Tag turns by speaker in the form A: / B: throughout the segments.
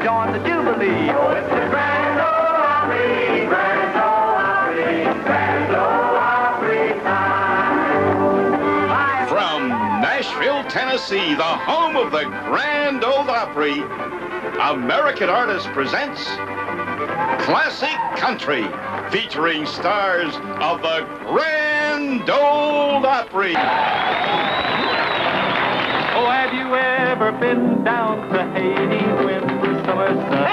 A: join the Jubilee. Oh, it's the Grand Ole Opry, Grand Ole Opry, Grand Ole Opry time.
B: From Nashville, Tennessee, the home of the Grand Ole Opry, American Artist presents Classic Country, featuring stars of the Grand Ole Opry.
A: Oh, have you ever been down to Haiti when the summer sun?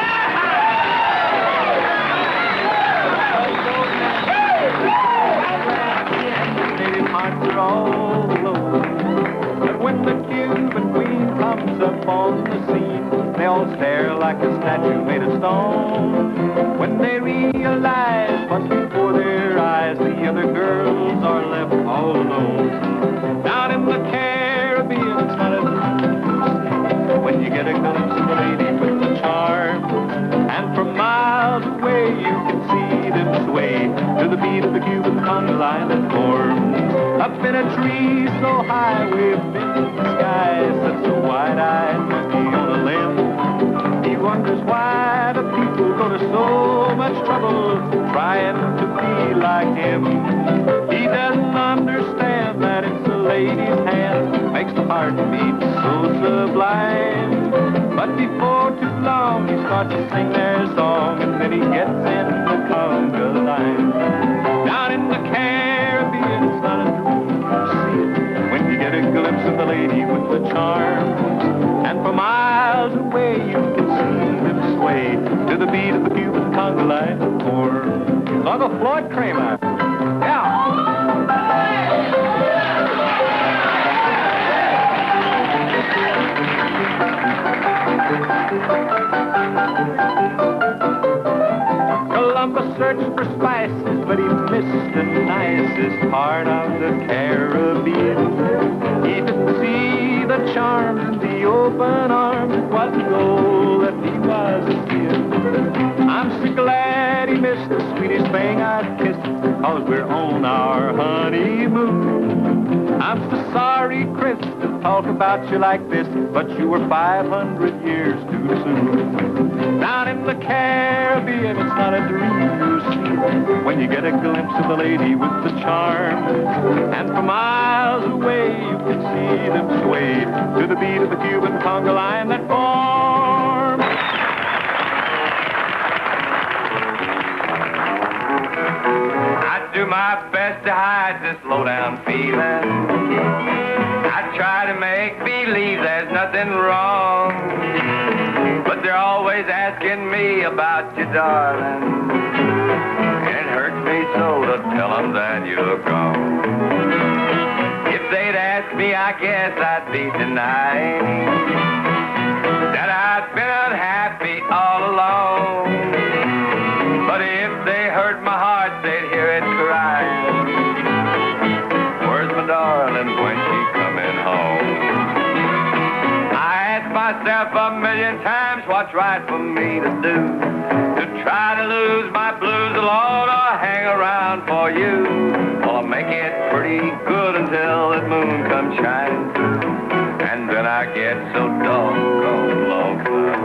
A: Native hearts are all alone. But when the Cuban queen comes up on the scene, they all stare like a statue made of stone. When they realize what's before their eyes, the other girls are left all alone. Down in the Caribbean, it's not a when you get a glimpse of a lady with the charm, and from miles away you can see them sway to the beat of the Cuban conga line that forms up in a tree so high, way up in the sky, such a wide-eyed monkey on a limb. He wonders why the people go to so much trouble trying to be like him. He doesn't understand that it's a lady's hand makes the heart beat so sublime. But before too long, he starts to sing their song, and then he gets in the conga line. Down in the Caribbean, it's not a dream to see it when you get a glimpse of the lady with the charm. And for miles away, you can see them sway to the beat of the Cuban conga line. Or Uncle Floyd Kramer. Yeah. Columbus searched for spices, but he missed the nicest part of the Caribbean. He didn't see the charm in the open arms. It wasn't gold that he was seeing. I'm so glad he missed the sweetest thing I'd kissed, 'cause we're on our honeymoon. I'm so sorry, Chris, to talk about you like this, but you were 500 years too soon. Down in the Caribbean, it's not a dream you see when you get a glimpse of the lady with the charm. And for miles away, you can see them sway to the beat of the Cuban conga line that forms. I do my best to hide this low-down feeling. I try to make believe there's nothing wrong, but they're always asking me about you, darling. And it hurts me so to tell them that you're gone. If they'd asked me, I guess I'd be denying that I'd been unhappy all along. But if they heard my heart, they'd hear it crying. Where's my darling when she coming home? I ask myself a million times what's right for me to do, to try to lose my blues alone or hang around for you. Well, I'll make it pretty good until that moon comes shining through, and then I get so doggone lonesome.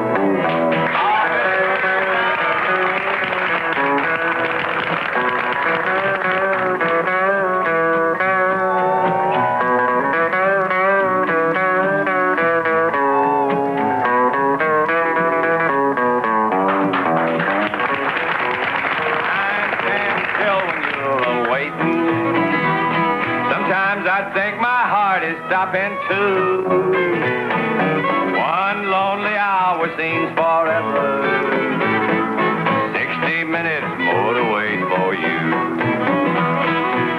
A: Stopping too. One lonely hour seems forever. 60 minutes more to wait for you.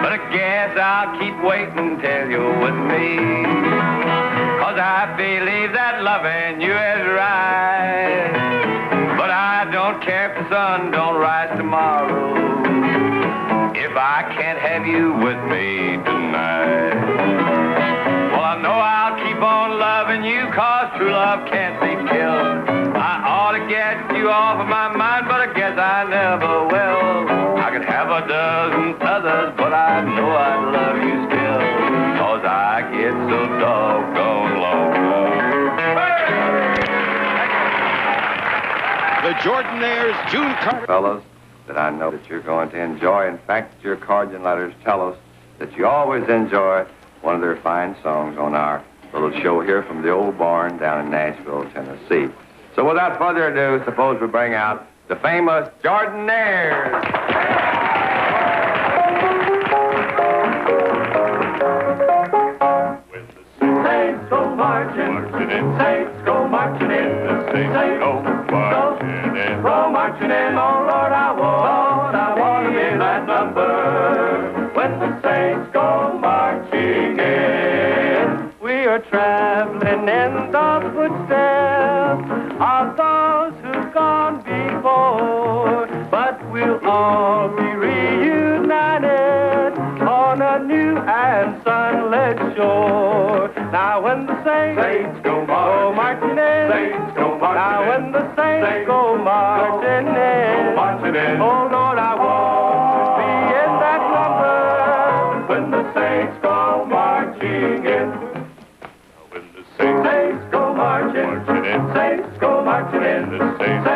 A: But I guess I'll keep waiting till you're with me, 'cause I believe that loving you is right. But I don't care if the sun don't rise tomorrow, if I can't have you with me tonight. I know I'll keep on loving you, 'cause true love can't be killed. I ought to get you off of my mind, but I guess I never will. I could have a dozen others, but I know I love you still, 'cause I get so doggone lonely.
B: the Jordanaires, June Carter.
C: Fellows, that I know that you're going to enjoy. In fact, your cards and letters tell us that you always enjoy one of their fine songs on our little show here from the old barn down in Nashville, Tennessee. So without further ado, suppose we bring out the famous Jordanaires.
A: When the Saints go marching in, Saints go marching in, the Saints go marching in, go marching in. Oh Lord, I want to be in that number. When the Saints go marching in, we are traveling in the footsteps of those who've gone before, but we'll all be reunited on a new and sunlit shore. Now when the Saints go marching in, Saints go marching now when the Saints go marching in, oh Lord, I want to be in that number. When the Saints go marching in, when the Saints go marching in, Saints go marching in, the Saints go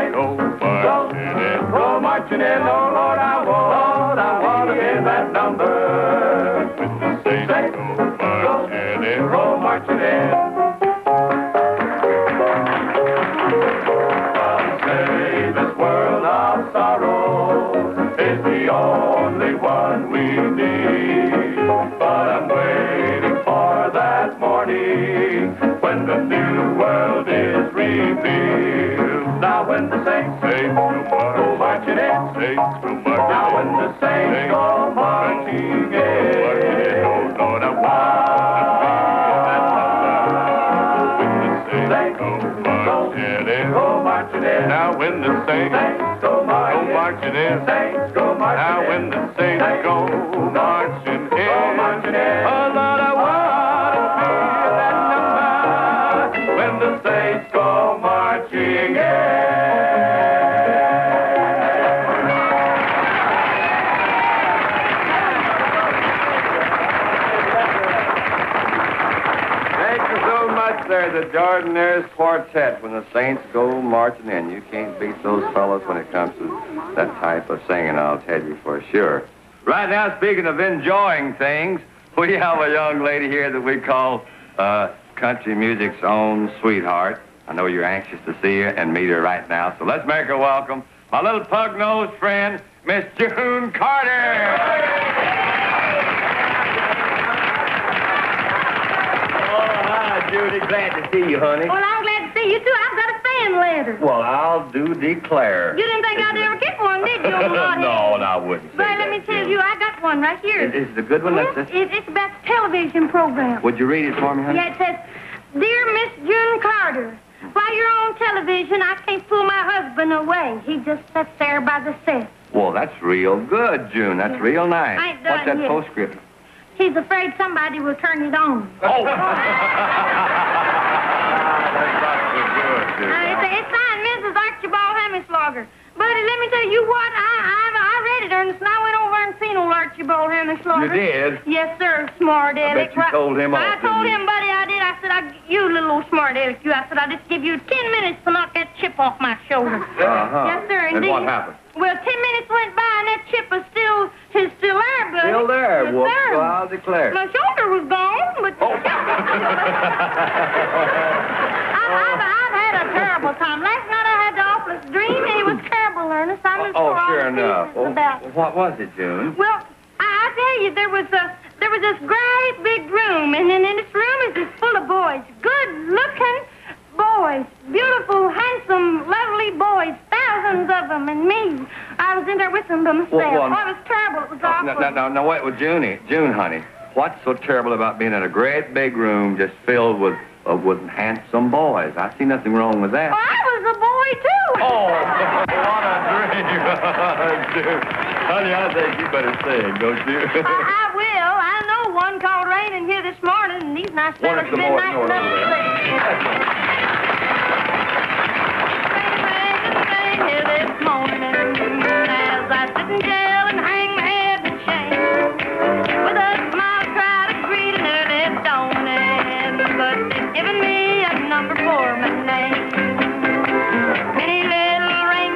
A: marching in, oh Lord, I want to be in that number. When the Saints go marching in. Say this world of sorrow is the only one we need, but I'm waiting for that morning when the new world is revealed. Now when the Saints go marching in, Saints go marching. Now when the Saints go marching in, oh Lord, I want to be in that number. When the Saints go marching in, now when the Saints go marching in, Saints go marching. Now when the Saints go marching in, oh Lord, I want to be in that number. When the Saints go marching in.
C: There's the Jordanaires Quartet when the Saints go marching in. You can't beat those fellows when it comes to that type of singing, I'll tell you for sure. Right now, speaking of enjoying things, we have a young lady here that we call country music's own sweetheart. I know you're anxious to see her and meet her right now, so let's make her welcome. My little pug-nosed friend, Miss June Carter. Judy, glad to see you, honey.
D: Well, I'm glad to see you, too. I've got a fan letter.
C: Well, I'll do declare.
D: You didn't think I'd ever get one, did you?
C: No, I wouldn't say
D: But
C: that,
D: let me tell
C: Judy.
D: you, I got one right here.
C: Is it a good one?
D: It's about the television program.
C: Would you read it for me, honey?
D: Yeah, it says, Dear Miss June Carter, while you're on television, I can't pull my husband away. He just sits there by the set.
C: Well, that's real good, June. That's real nice.
D: I ain't done
C: What's that
D: yet.
C: postscript?
D: He's afraid somebody will turn it on.
C: Oh! That's not so good, June.
D: It's signed Mrs. Archibald Hamislogger. But let me tell you what, I read it, Ernest, and I went over and seen old Archibald Hamislogger.
C: You did?
D: Yes, sir, smart
C: I
D: aleck.
C: bet you told him off,
D: I told
C: didn't you?
D: him, buddy, I did. I said, you little old smart aleck, you. I said, I'll just give you 10 minutes to knock that chip off my shoulder.
C: Uh-huh.
D: Yes, sir,
C: And
D: indeed.
C: what happened?
D: Well, 10 minutes went by, and that chip was still there, buddy.
C: Still there.
D: Yes,
C: Well,
D: sir.
C: so I'll declare.
D: My shoulder was gone, but...
C: Oh.
D: I've had a terrible time. Last night I had the awfulest dream, and it was terrible, Ernest. I'm just
C: Oh,
D: for all
C: sure
D: the
C: enough.
D: pieces about it.
C: What was it, June?
D: Well, I tell you, there was this great big room, and in this room is just full of boys, good-looking boys, beautiful, handsome, lovely boys, thousands of them, and me. I was in there with them by myself.
C: Well,
D: Oh, it was terrible. It was awful.
C: No, wait, well, June, honey, what's so terrible about being in a great big room just filled with handsome boys? I see nothing wrong with that.
D: Oh, I was a boy, too.
C: Oh, what a dream. June. Honey, I think you better sing, don't you?
D: I will. I know one called Rain in here this morning, and these nice fellas have
C: some
D: been
C: more
D: nice
C: noise
D: enough
C: over
D: to
C: there.
D: sing. Rain, here this morning, as I sit in jail and hang my head in shame, with a smile try to greet an early dawning, but they've given me a number for my name. Many little rain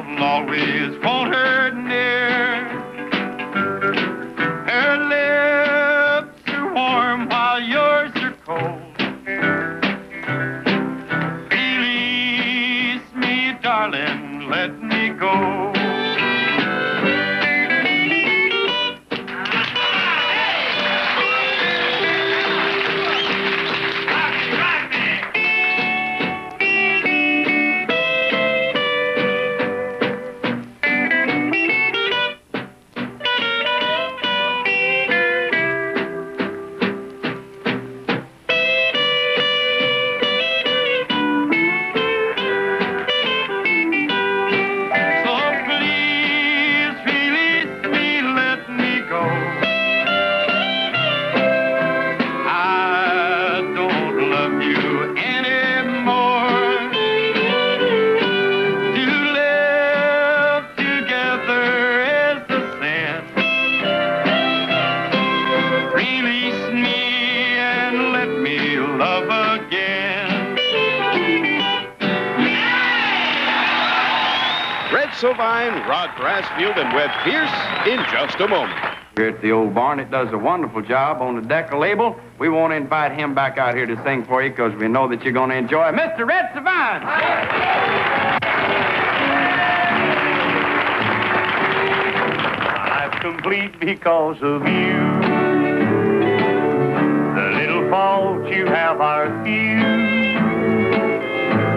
A: I'll always want her near. Her lips are warm while yours are cold. Release me, darling, let me go.
B: Sylvine, Rod Brassfield, and Webb Pierce in just a moment.
C: Here at the old barn, it does a wonderful job on the Decca label. We want to invite him back out here to sing for you because we know that you're going to enjoy it. Mr. Red Sylvine!
A: Life's complete because of you. The little faults you have are few.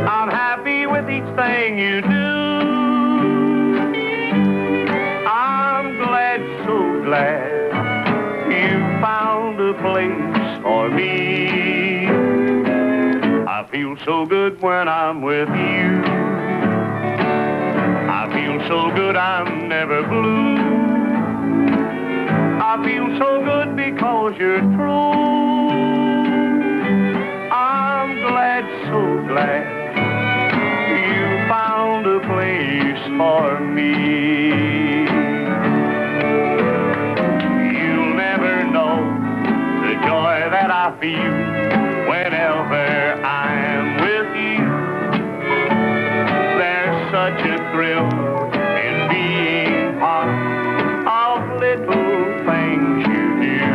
A: I'm happy with each thing you do. Glad you found a place for me. I feel so good when I'm with you. I feel so good I'm never blue. I feel so good because you're true. I'm glad, so glad you found a place for me. Joy that I feel whenever I'm with you. There's such a thrill in being part of little things you do.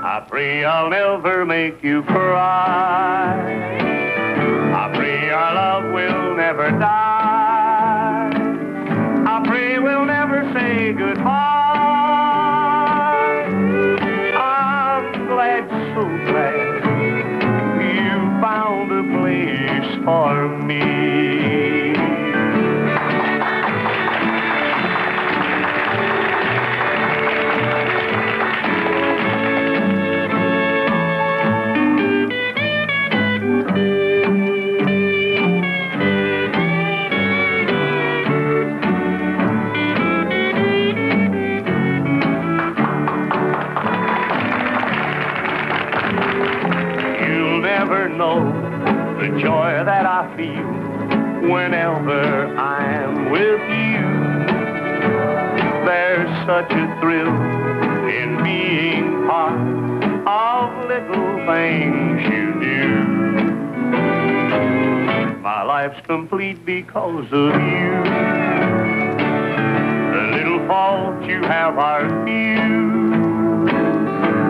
A: I pray I'll never make you cry. I pray our love will never die. I pray we'll never say goodbye. So glad you found a place for me. The joy that I feel whenever I'm with you. There's such a thrill in being part of little things you do. My life's complete because of you. The little faults you have are few.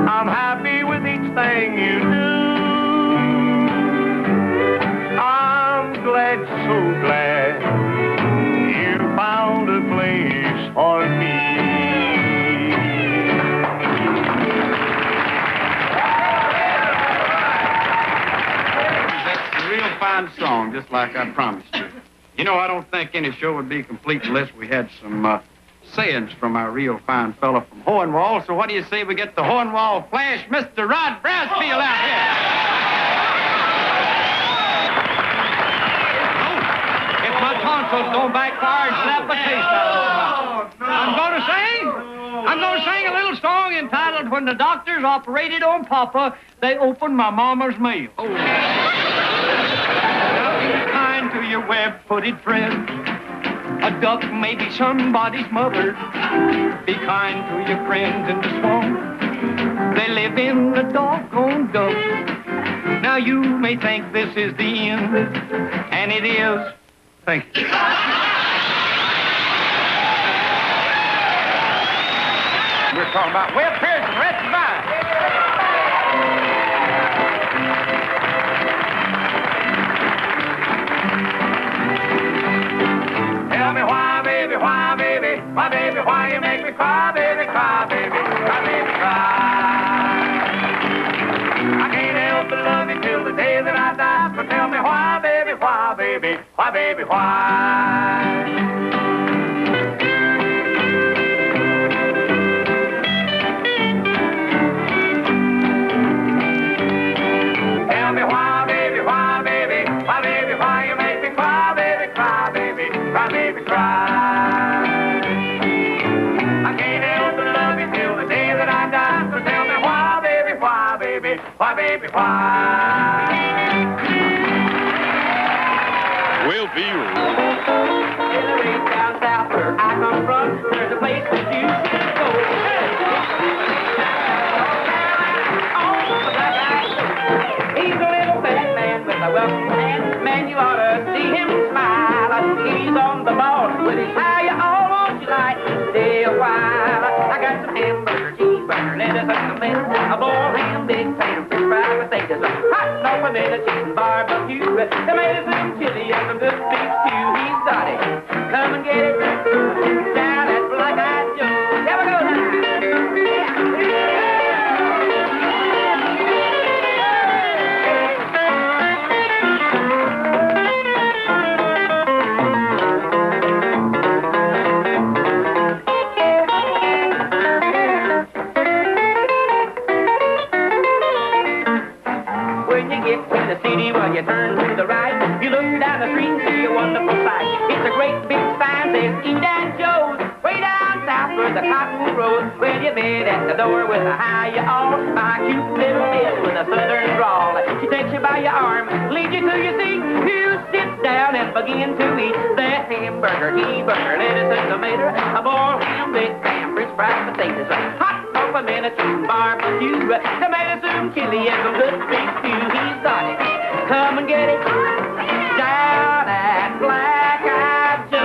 A: I'm happy with each thing you do. Glad, so glad you found a place for me.
C: That's a real fine song, just like I promised you. You know, I don't think any show would be complete unless we had some sayings from our real fine fella from Hohenwald. So what do you say we get the Hohenwald Flash, Mr. Rod Brassfield out here? Tonsils don't backfire and slap the taste out of them. I'm going to sing a little song entitled When the Doctors Operated on Papa, They Opened My Mama's Mail. Oh. Now be kind to your web-footed friends. A duck may be somebody's mother. Be kind to your friends in the swamp. They live in the doggone dump. Now you may think this is the end, and it is.
E: Thank you. We're talking about Will Pearson, Red Divine. Tell me why, baby, why you make me cry, baby, cry, baby, cry. I can't help but love you till the day that I die. So tell me why, baby, why, baby, why, baby, why? Tell me why, baby, why, baby, why, baby, why you make me cry, baby, cry, baby, cry, baby, cry. I can't help but love you till the day that I die. So tell me why, baby, why, baby, why, baby, why?
B: We'll be
F: Down south where I come from, there's a place that you should go. He's a little fat man with a welcome hand. Man, you ought to see him smile. He's on the ball with his how you all want you like. Stay a while. I got some hamburger, cheeseburger, lettuce, and tomato, a boiled ham, big pan, french fries with potatoes, hot dog, pimento, chicken, barbecue, tomatoes and chili, and some good beef stew. He's got it. Come and get it down at Black Eyed Joe. Here we go now. When you get to the city, well, you turn to the right. You look down the street and see a wonderful sight. It's a great big sign that says Eat and Joe's. Way down south where the cotton grows. Well, you met at the door with a hi you all. My cute little miss with a southern drawl. She takes you by your arm, leads you to your seat. You sit down and begin to eat that hamburger, cheeseburger, lettuce and tomato, a boiled ham, big ham, french fries, potatoes, hot dog, pimento, chicken, barbecue, tomato soup, chili, and some good beef stew. He's got it. Come and get it down at Black Eyed Joe.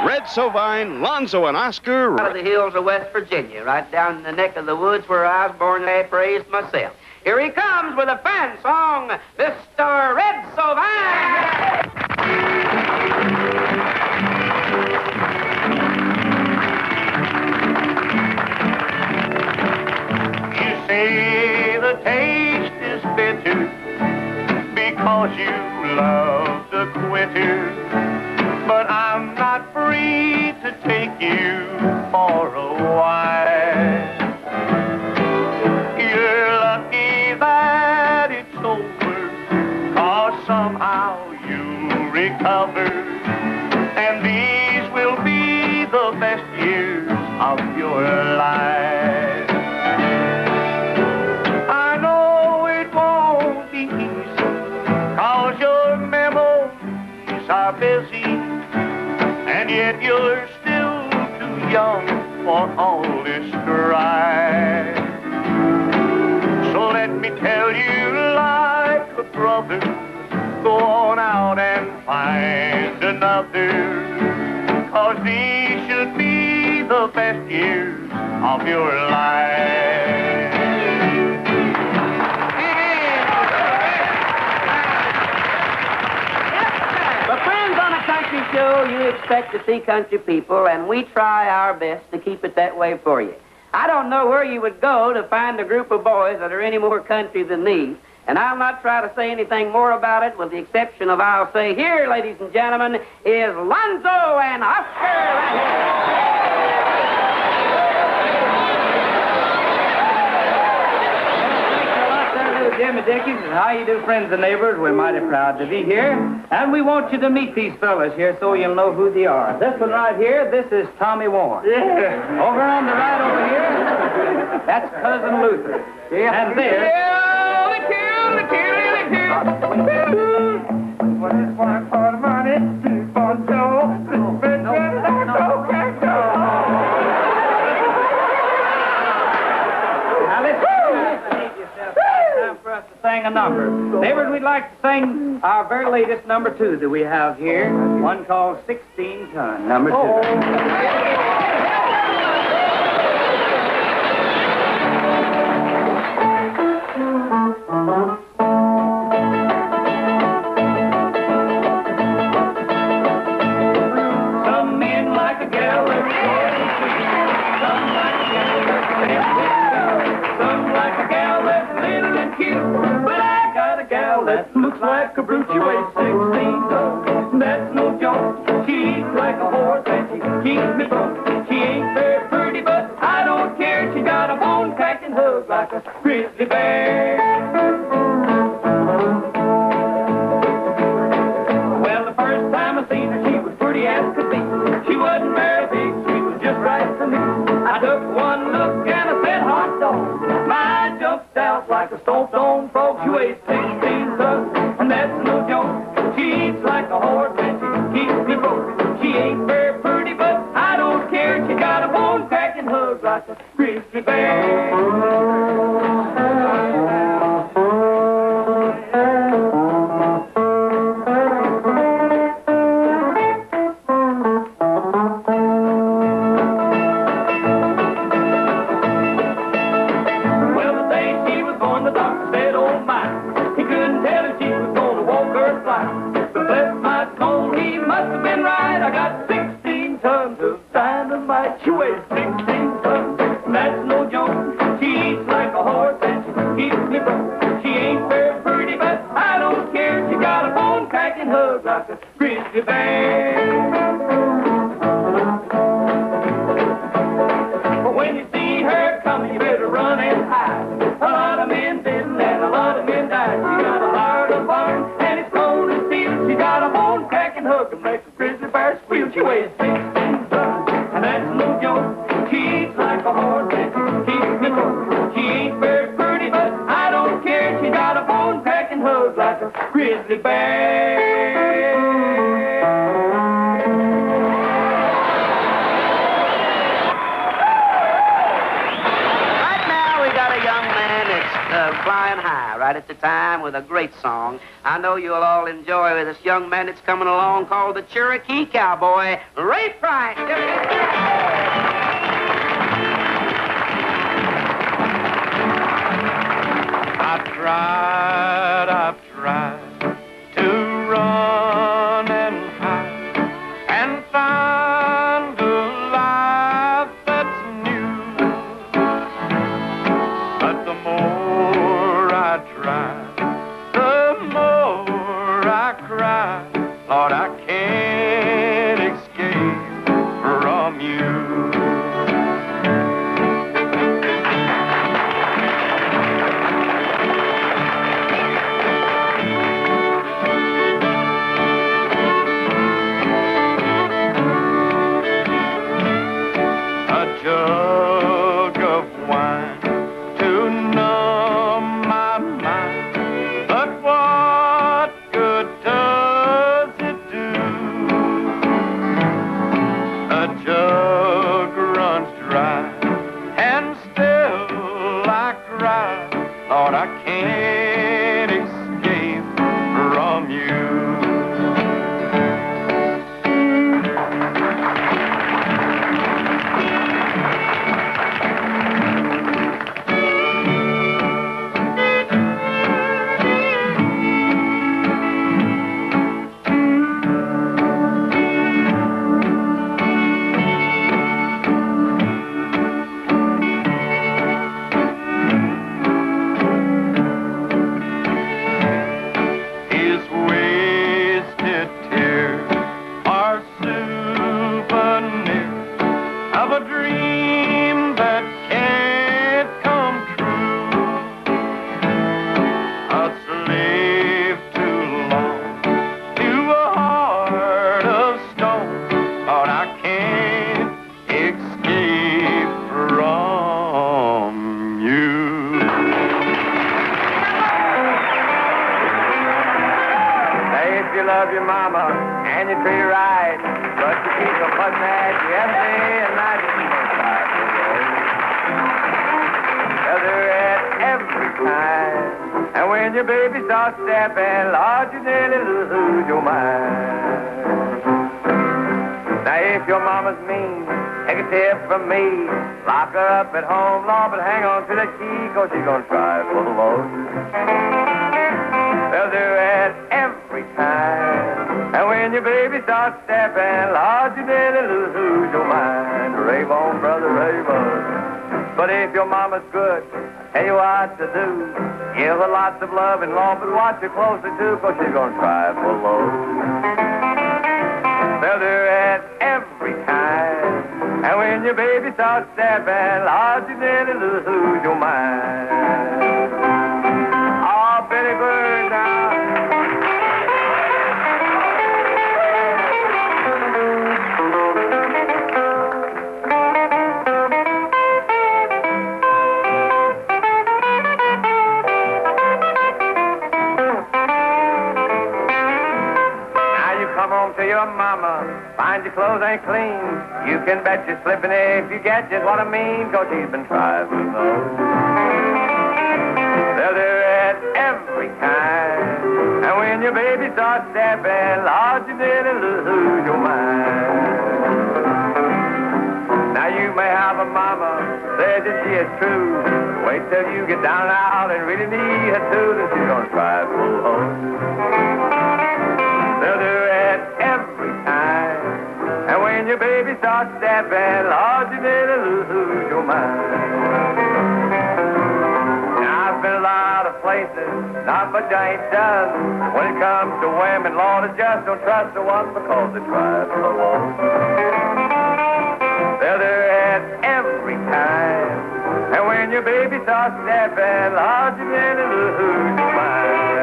B: Red Sovine, Lonzo, and Oscar.
F: Out of the hills of West Virginia, right down in the neck of the woods where I was born and half raised myself. Here he comes with a fan song, Mr. Red Sovine.
A: You say the taste is bitter because you love the quitter. But I'm not free to take you for a while. You're lucky that it's over, 'cause somehow you'll recover. And these will be the best years of your life. I know it won't be easy, 'cause your memories are busy. And yet you're still too young for all this strife. So let me tell you like a brother, go on out and find another. 'Cause these should be the best years of your life.
F: But friends, on a country show, you expect to see country people, and we try our best to keep it that way for you. I don't know where you would go to find a group of boys that are any more country than these, and I'll not try to say anything more about it, with the exception of I'll say, here, ladies and gentlemen, is Lonzo and Oscar.
E: Jimmy Dickens, and how you do, friends and neighbors. We're mighty proud to be here, and we want you to meet these fellas here so you'll know who they are. This one right here, this is Tommy Warren. Yeah. Over on the right over here, that's Cousin Luther. Yeah. And this... What is one for the money? For Joe. Now let's time for
F: us to sing a number. Neighbors, we'd like to sing our very latest number 2 that we have here, one called 16 Ton, number 2. Some men like a gal that's short and sweet. Some like a gal that's fancy. Some like a gal that's little and cute. But I got a gal that looks like a brute. She weighs 16 tons. That's no joke. She eats like a horse and she keeps me broke. She ain't very pretty, but I don't care. She got a bone-cracking hug like a grizzly bear. Well, the first time I seen her, she was pretty as could be. She wasn't very big, she was just right for me. I took one look and I said, hot dog. My jumped out like a stomped-on frog. She weighs 16 tons, and that's no joke. She eats like a horse and she keeps me broke. She ain't very pretty, but I don't care. She got a bone-cracking hug like a grizzly bear. Well, the day she was born, the doctor said, oh my, he couldn't tell if she was going to walk or fly. But bless my soul, he must have been right. I got 16 tons of dynamite. She weighs 16 tons, and that's no joke. She eats like a horse and she keeps me broke. She ain't very pretty, but I don't care. She got a bone-cracking hug like a grizzly bear. But when you see her coming, you better run and hide. A lot of men didn't and a lot of men died. She got a heart of iron and it's cold and steel. She got a bone-cracking hug that makes a grizzly bear squeal. She weighs 16 tons, and that's no joke. She eats like a horse and she keeps me broke. She ain't very pretty, but I don't care. She got a bone-cracking hug like a grizzly bear.
G: Right now, we got a young man that's flying high right at the time with a great song. I know you'll all enjoy this young man that's coming along called the Cherokee Cowboy, Ray Price.
A: I've tried to run and hide and find a life that's new. But the more I try, the more I cry. Lord, I can't escape from you. Jug of wine to numb my mind, but what good does it do? A jug runs dry, and still I cry. Lord, I can't escape from you.
C: love your mama and you treat her right, but you keep a fussing at you every day and night. Tell her at every time, and when when your baby starts stepping, Lord, you nearly lose your mind. Now, if your mama's mean, take a tip from me. Lock her up at home, Lord, but hang on to the key, 'cause she's gonna try for the Lord. They'll do it every time. And when your baby starts stepping, Lord, you nearly lose your mind. Rave on, brother, rave on. But if your mama's good, I'll tell you what to do. Give her lots of love and love, but watch her closer too, 'cause she's gonna try for low. They'll do it every time. And when your baby starts stepping, Lord, you nearly lose your mind. Oh, Billy Bird now. To your mama, find your clothes ain't clean. You can bet you're slipping if you get just what I mean, 'cause she's been trying to know. They'll do it every time. And when your baby starts stepping, Lord, you nearly lose your mind. Now you may have a mama, say that she is true. Wait till you get down and out and really need her too, then she's gonna try full hose. They'll do it every time. And when your baby starts stepping, Lord, you nearly lose your mind. Now, I've been a lot of places, not much I ain't done. When it comes to women, Lord, I just don't trust the one because they try so long. They'll do it every time. And when your baby starts stepping, Lord, you nearly lose your mind.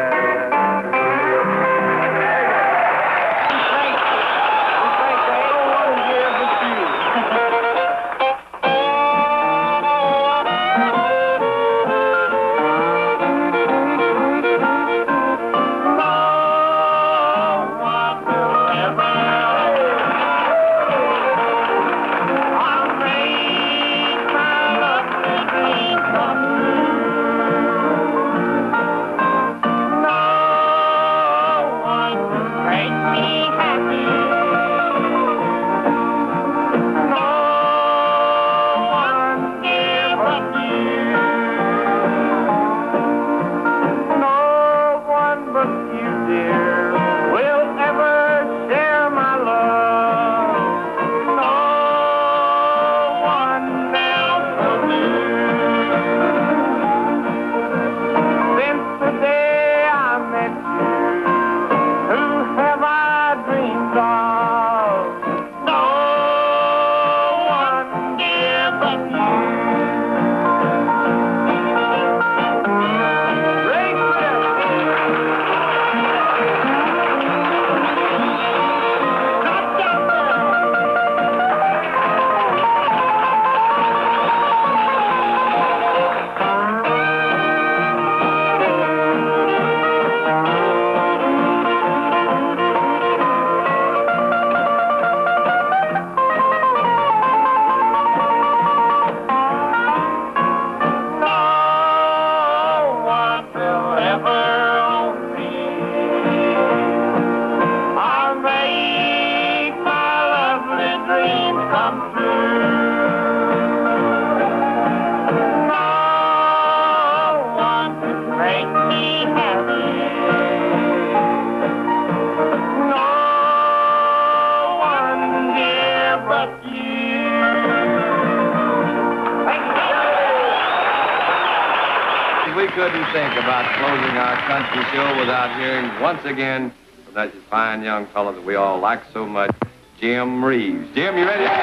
C: We couldn't think about closing our country show without hearing once again from that fine young fellow that we all like so much, Jim Reeves. Jim, you ready?
A: Well,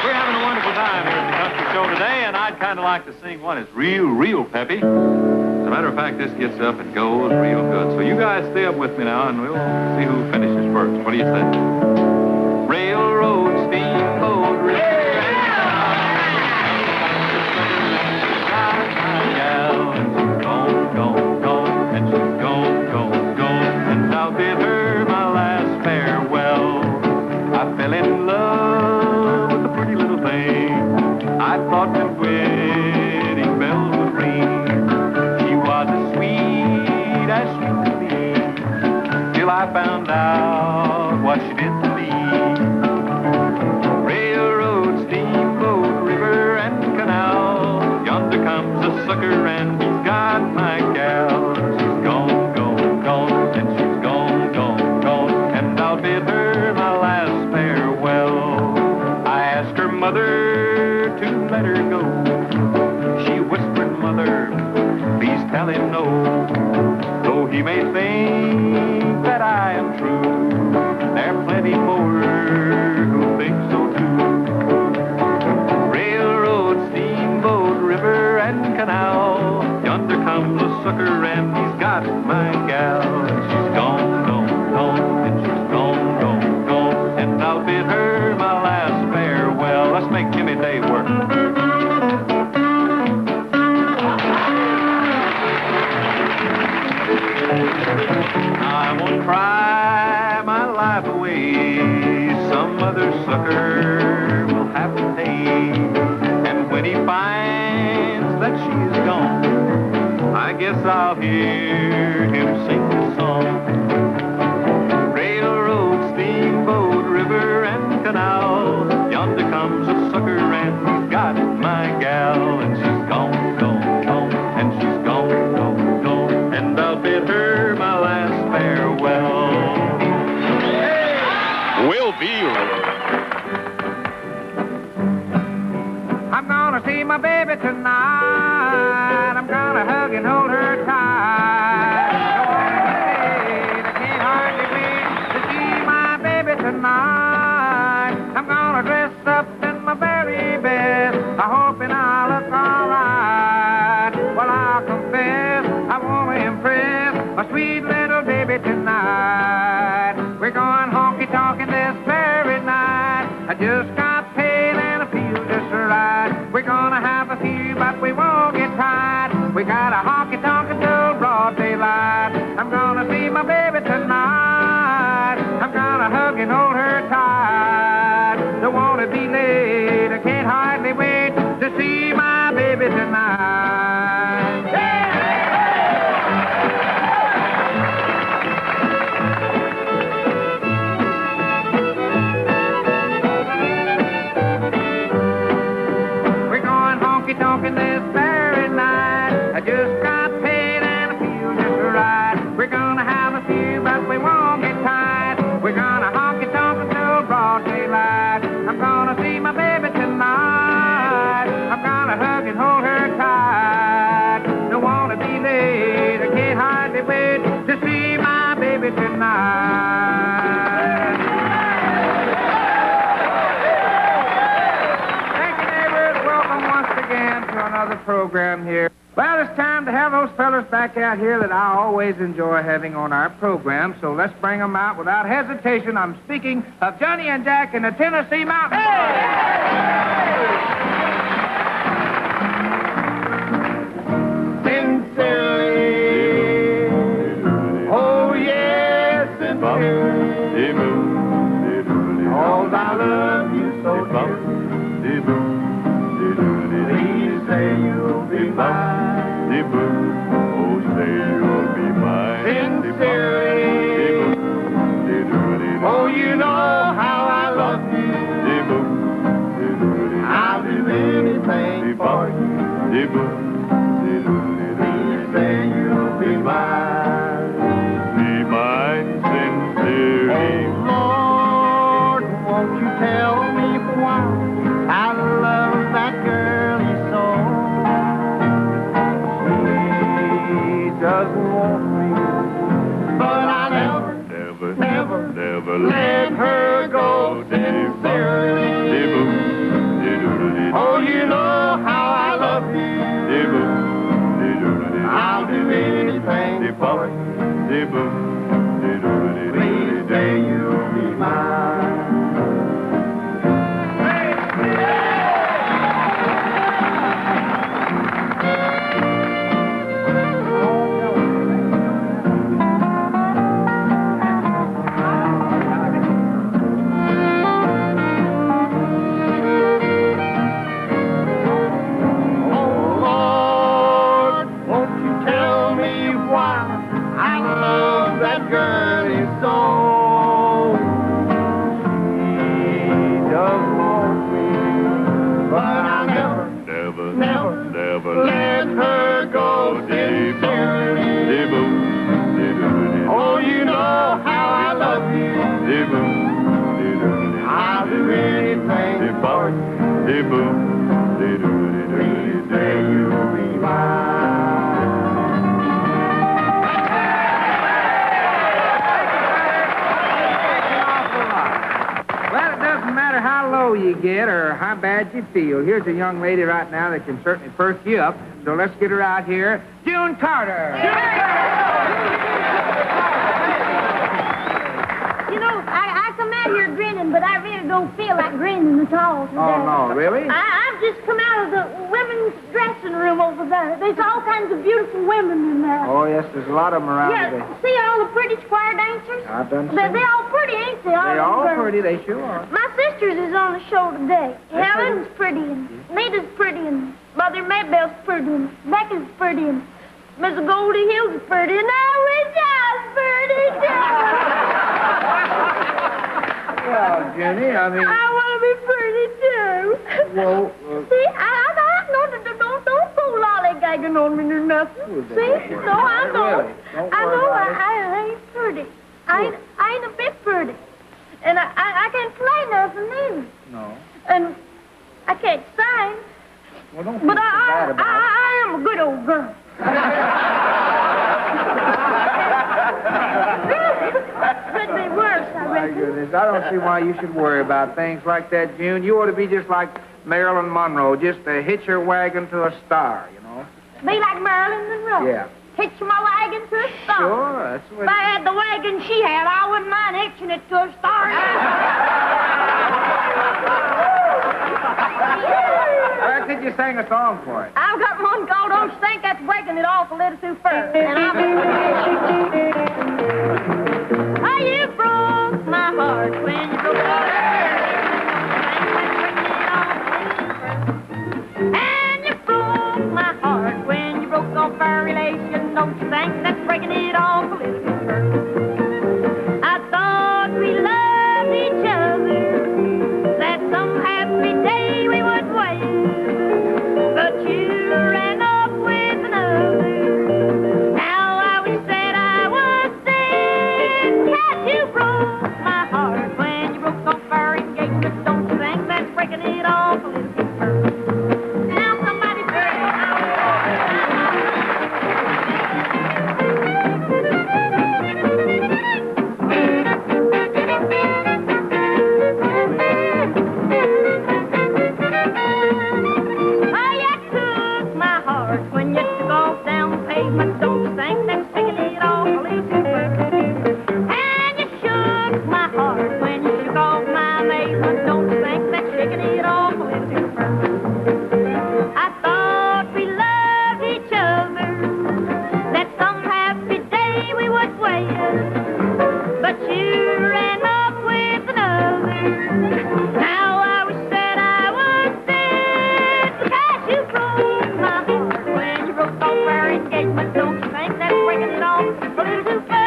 A: we're having a wonderful time here at the country show today, and I'd kind of like to sing one that's real peppy. As a matter of fact, this gets up and goes real good. So you guys stay up with me now, and we'll see who finishes first. What do you think? Railroad, steamboat, railroad. Fell in love with a pretty little thing. I thought that wedding bells would ring. sucker and he's got my gal. She's gone, gone, gone, and she's gone, gone, gone, and I'll bid her my last farewell. I asked her mother to let her go. She whispered, Mother, please tell him no. Though he may think that I am true, there are plenty more who think so too. Railroad, steamboat, river, and canal, yonder comes a sucker and he's got my gal. She's gone, gone, gone, and she's gone, gone, gone, and I'll bid her my last farewell. Let's make Jimmy Day work. I won't cry my life away. Some other sucker will have to pay. And when he finds that she is gone, I guess I'll hear him sing this song. Railroad, steamboat, river, and canal, yonder comes a sucker and he's got my gal. And she's gone, gone, gone, and she's gone, gone, gone, and I'll bid her my last farewell.
B: We'll be
E: I'm gonna see my baby tonight. I'm gonna hug and hold her tight. I can't hardly wait to see my baby tonight. I'm gonna dress up in my very best, hoping I'll look alright. Well, I'll confess, I wanna impress my sweet little baby tonight. We're going honky-tonkin' this very night. I just got paid and I feel just right. We're gonna have a few, but we won't get tied. We got a honky-tonk until broad daylight. I'm gonna see my baby tonight. I'm gonna hug and hold her tight. Don't wanna be late, I can't hardly wait to see my baby tonight. We're going honky-tonkin' this very night. I just got paid and I feel just right. We're gonna have a few, but we won't get tied. We're gonna honky-tonk until broad daylight. I'm gonna see my baby tonight. I'm gonna hug and hold her tight. Don't wanna be late, I can't hardly wait to see my baby tonight. Thank you, neighbors. Welcome once again to another program here. Well, it's time to have those fellas back out here that I always enjoy having on our program, so let's bring them out without hesitation. I'm speaking of Johnny and Jack in the Tennessee Mountains.
A: Sincerely, oh yes, sincerely, cause I love you so dearly. Please say you'll be mine. Sincerely, oh, you know how I love you. I'll do anything for you. Please say you'll be mine. Be mine sincerely. Oh, Lord, won't you tell me why I love that girlie so? She doesn't want me, but I never let her go. Sincerely, oh, you know how I love you. I'll do anything for you. Please say you'll be mine. boo. Say you'll be
H: Well, it doesn't matter how low you get or how bad you feel. Here's a young lady right now that can certainly perk you up. So let's get her out here. June Carter.
D: You know, I come out here grinning, but I really don't feel like grinning at all today.
H: Oh, no, really?
D: I've just come out of the women's dressing room over there. There's all kinds of beautiful women in there.
H: Oh, yes, there's a lot of them around today.
D: Yeah, see all the pretty square dancers?
H: I've done so.
D: They're all pretty, ain't they?
H: They're all
D: girls?
H: pretty, they sure are.
D: My sisters is on the show today.
H: They're
D: Helen's pretty, and Nita's pretty, and Mother Maybelle's pretty, and Becca's pretty, and Miss Goldie Hill's pretty, and I wish I was pretty, too.
H: Well, Jenny, I mean...
D: I want to be pretty, too.
H: Well,
D: See, don't go lollygagging on me or nothing. See? No, I know.
H: Really, don't
D: I
H: worry
D: know
H: about it.
D: I ain't pretty. I ain't a bit pretty. And I can't play nothing either.
H: no.
D: And I can't sing.
H: Well, don't feel
D: But
H: so bad about it.
D: I am a good old girl. Could be worse, I
H: My
D: reckon.
H: goodness, I don't see why you should worry about things like that, June. You ought to be just like Marilyn Monroe, just to hitch your wagon to a star, you know?
D: Be like Marilyn Monroe.
H: Yeah.
D: Hitch my wagon to a star.
H: Sure, that's what...
D: If I had the wagon she had, I wouldn't mind hitching it to a star.
H: Where could you sing a song for it?
D: I've got one called Don't You Think That's Breaking It Off a Little Too Far. And oh, you broke my heart when you broke my heart. And you broke my heart when you broke off our relation. Don't you think that's breaking it off a little too far? I thought we loved each other, that some happy day we would wait. But you ran off with another. Now I wish that I was there. Cat, you broke my heart when you broke off our engagement. Don't you think that's breaking it off a little too far? Now somebody say, oh, you took my heart when you took off down the pavement. Don't you think that's taking it off a little too far? And you shook my heart when you shook off my amazement. Don't you think that's shaking it off a little too far? I thought we loved each other, that some happy day we would wait. But you ran off with another. Now I wish that I was there. Because you broke my heart when you broke off our engagement. Don't you think that's breaking it off a little too far?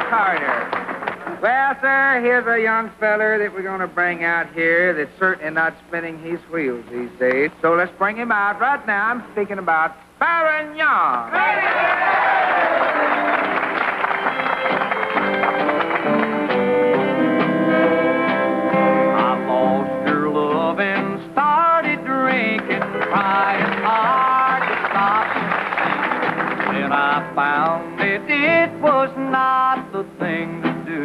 H: Carter. Well, sir, here's a young feller that we're going to bring out here that's certainly not spinning his wheels these days. So let's bring him out. Right now, I'm speaking about Baron Young.
A: I lost your love and started drinking, trying hard to stop and think. Then I found that it was not the thing to do.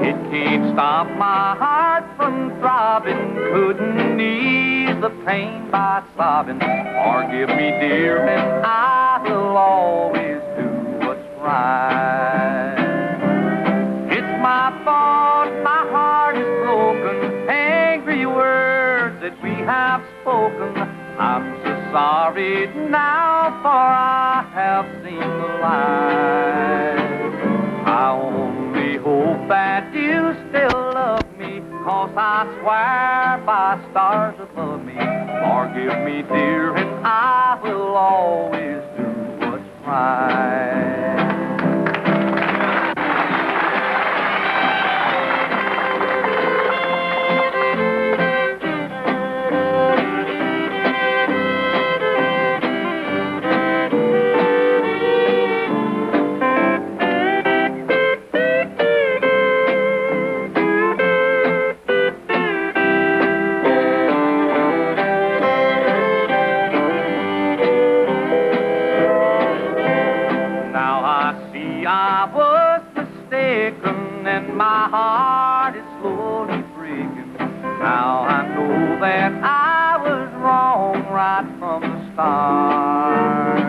A: It can't stop my heart from throbbing, couldn't ease the pain by sobbing. Forgive me, dear, and I will always do what's right. It's my fault, my heart is broken, angry words that we have spoken. I'm so sorry now, for I have seen the light. I only hope that you still love me, 'cause I swear by stars above me. Forgive me, dear, and I will always do what's right.
F: my heart is slowly breaking. Now I know that I was wrong right from the start.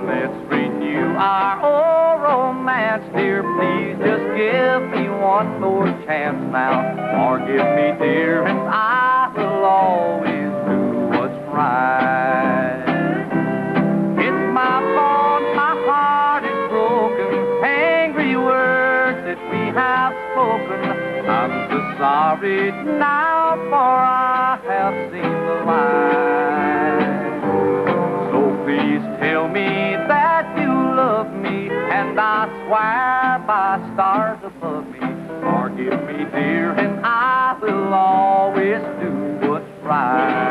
F: Let's renew our old romance, dear. Please just give me one more chance now. Forgive me, dear, and I will always do what's right. It's my fault, my heart is broken. Angry words that we have spoken. I'm so sorry now, for I have seen the light. So please tell me that you love me, and I swear by stars above me. Forgive me, dear, and I will always do what's right.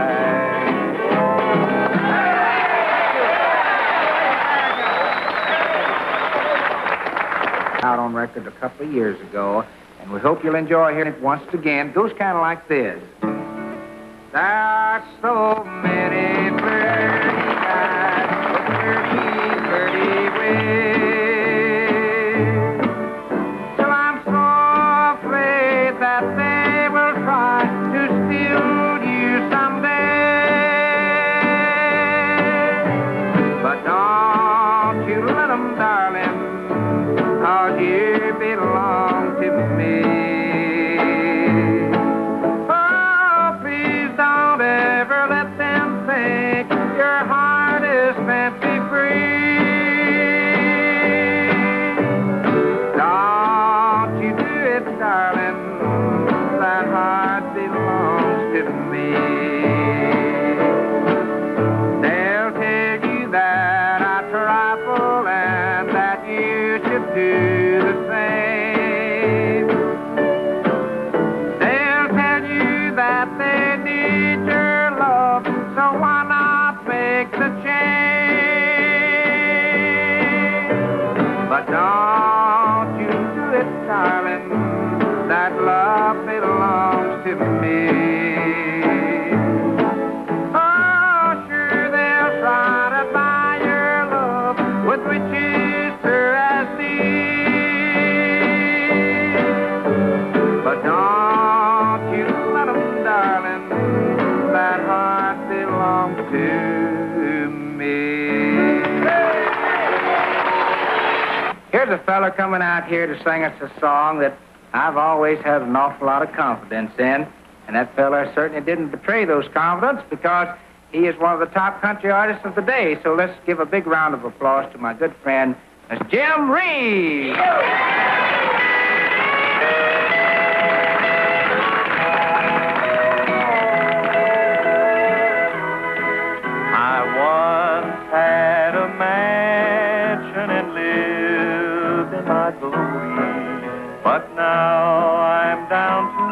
H: Out on record a couple of years ago, and we hope you'll enjoy hearing it once again. It goes kind of like this. There are so many birds that birdie ways. Till I'm so afraid that they will try to steal you someday. But don't you let them, darling, 'cause you belong to me. Oh, please don't ever let them think your heart is fancy free. Don't you do it, darling, that heart belongs to me. They'll tell you that I trifle and that you should do the same. They'll tell you that they need your love, so why not make the change? But don't you do it, darling, that love belongs to me. Oh, sure, they'll try to buy your love with riches sure as these. But don't you let them, darling, that heart belongs to me. Here's a fella coming out here to sing us a song that I've always had an awful lot of confidence in, and that fella certainly didn't betray those confidence, because he is one of the top country artists of the day. So let's give a big round of applause to my good friend, Mr. Jim Reeves.
A: I once had a mansion and lived in my glory, but now I'm down to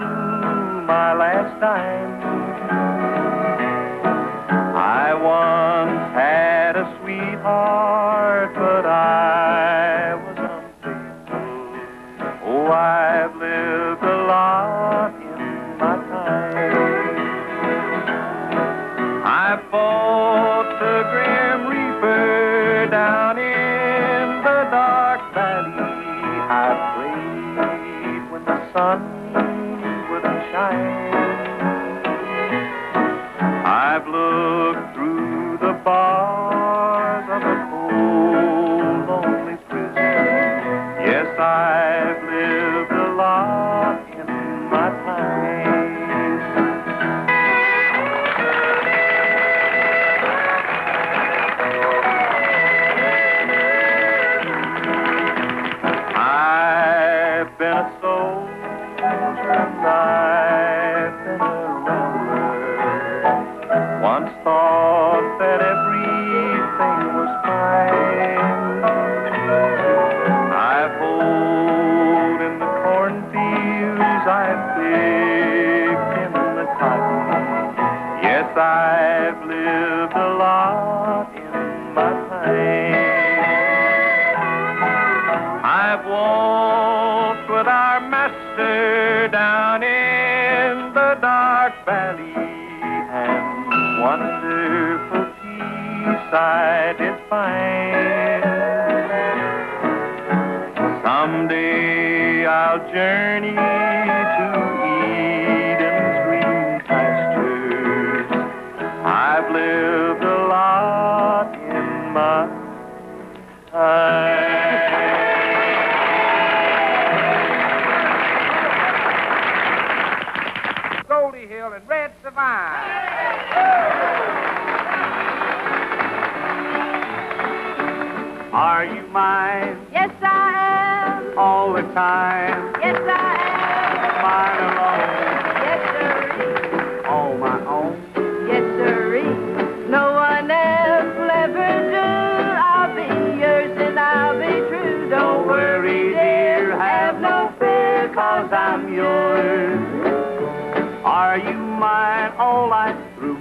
A: my last dime. I once had a sweetheart, but I was unfaithful. Oh, I've lived a lot in my time. I fought the Grim Reaper down in the dark valley. I prayed when the sun wouldn't shine. I've looked through the bars of a cold, lonely prison. Yes, I've lived a lot in my time. I've been a soldier and I've been a rambler. Once thought that everything was fine. I've hoed in the cornfields, I've picked in the cotton. Yes, I've lived a lot in my time. I've walked with our master down in the dark valley, and wonderful peace I did find. Someday I'll journey to Eden's green pastures. I've lived a lot in my time.
H: Goldie Hill and Red Savine.
A: Are you mine
D: Yes, I am.
A: all the time?
D: Yes, I
A: Mine alone,
D: am. Yes, sirree.
A: all my own.
D: Yes, sirree. No one else will ever do. I'll be yours and I'll be true. Don't worry, dear, have no fear, 'cause I'm yours.
A: Are you mine all life through?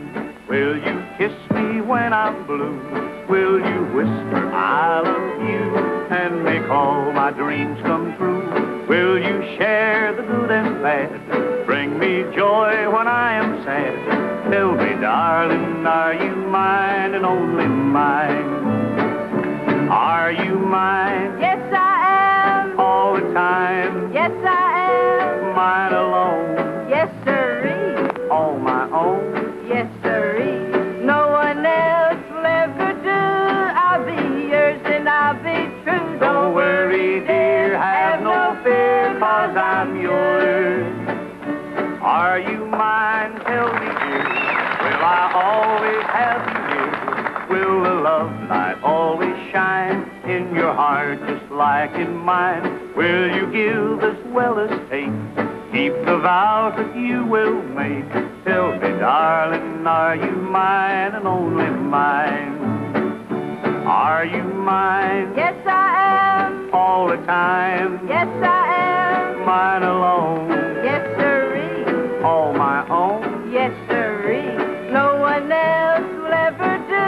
A: Will you kiss me when I'm blue? Will you whisper I love you and make all my dreams come true? Will you share the good and bad? Bring me joy when I am sad. Tell me, darling, are you mine and only mine? Are you mine
D: Yes, I am.
A: all the time?
D: Yes, I am.
A: Mine alone,
D: Yes, sirree.
A: all my own.
D: Yes, sirree. No one else will ever do. I'll be yours and I'll be true.
A: Don't worry, dear, have no fear, 'cause I'm yours. Are you mine? Tell me, dear, will I always have you here? Will the love light always shine in your heart just like in mine? Will you give as well as take? Keep the vows that you will make. Tell me, darling, are you mine and only mine? Are you mine
D: Yes, I am.
A: all the time?
D: Yes, I am.
A: Mine alone,
D: Yes, sirree.
A: all my own.
D: Yes, sirree. No one else will ever do.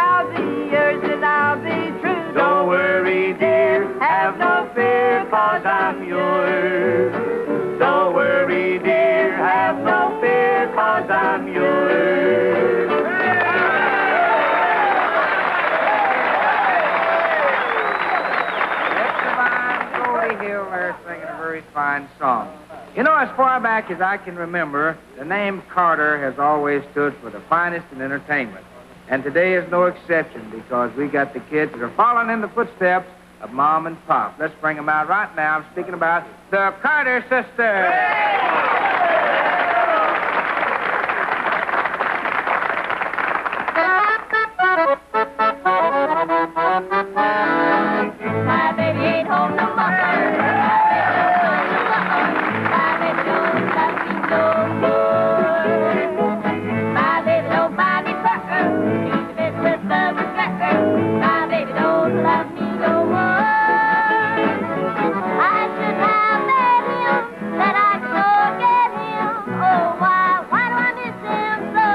D: I'll be yours and I'll be true.
A: Don't worry, dear, have no fear, 'cause I'm yours. Don't worry, dear, have no fear, 'cause I'm yours.
H: Red Savine, Goldie Hill, they're singing a very fine song. You know, as far back as I can remember, the name Carter has always stood for the finest in entertainment. And today is no exception, because we got the kids that are following in the footsteps of Mom and Pop. Let's bring them out right now. I'm speaking about the Carter sisters.
D: My baby ain't home no more. My baby don't come no more. My baby don't love me no more. My baby don't buy me sucker. She's a bit with the sucker. My baby don't love me no more. I should have met him, that I'd forget him. Oh, why do I miss him so?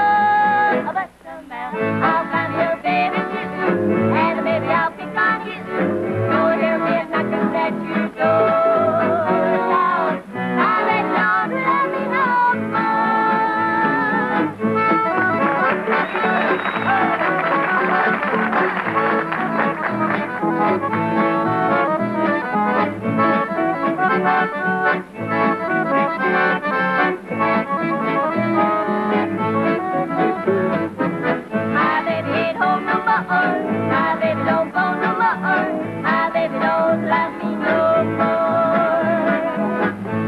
D: But somehow I'll find your baby too, and maybe I'll pick on you. You'll hear me knocking at your door. My baby don't love me no My baby ain't home no more. My baby don't go no more. My baby don't love me no more.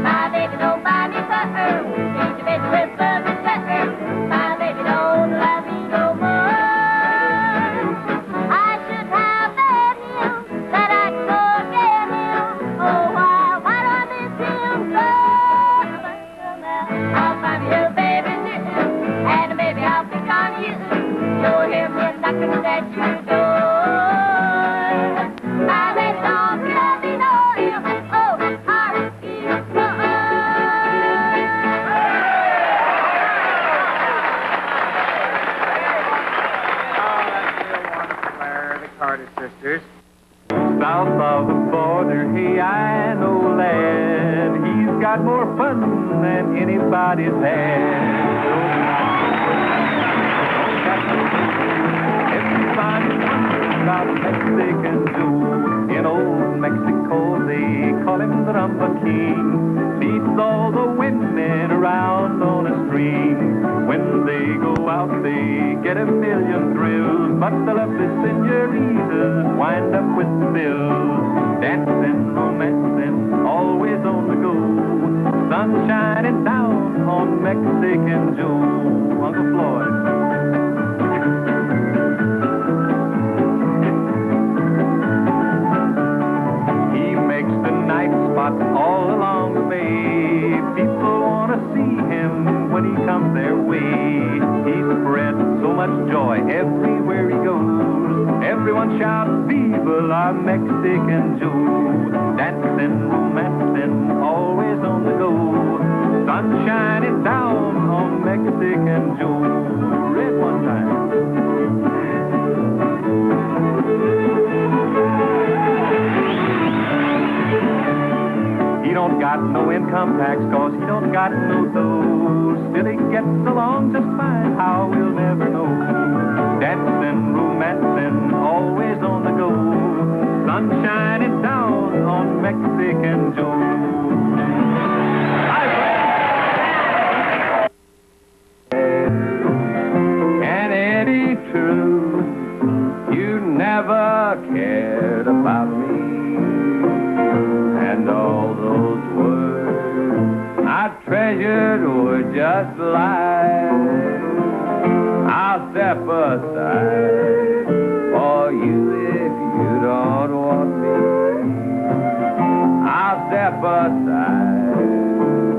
D: My baby don't buy me supper. She's a bitch with the sucker. My baby don't love me no more. I should have met him, that I'd forget him. Oh, why do I miss him so? But somehow I'll find me a baby new, and maybe I'll pick on you. You'll hear me knocking at your door. My baby don't love me no
H: Carter sisters.
A: South of the border, hey, I know, lad, he's got more fun than anybody's had. Everybody wonders about Mexican Joe. In old Mexico, they call him the rumba king. Leads all the women around on a string. When they go out, they get a million thrills, but the lovely senoritas wind up with the bills. Dancing, romancing, always on the go. Sun shining down on Mexican Joe. Uncle Floyd. All along the bay, people want to see him when he comes their way. He spreads so much joy everywhere he goes. Everyone shouts, "Viva la Mexican Joe!" Dancing, romancing, always on the go. Sun shining down on Mexican Joe. Red one time. He don't got no income tax, cause he don't got no dough. Still he gets along just fine, how we'll never know. Dancing, romancing, always on the go. Sun shining down on Mexican Joe. Hi, friends. And it be true, you never cared about me. And all those words I treasured were just lies. I'll step aside for you if you don't want me. I'll step aside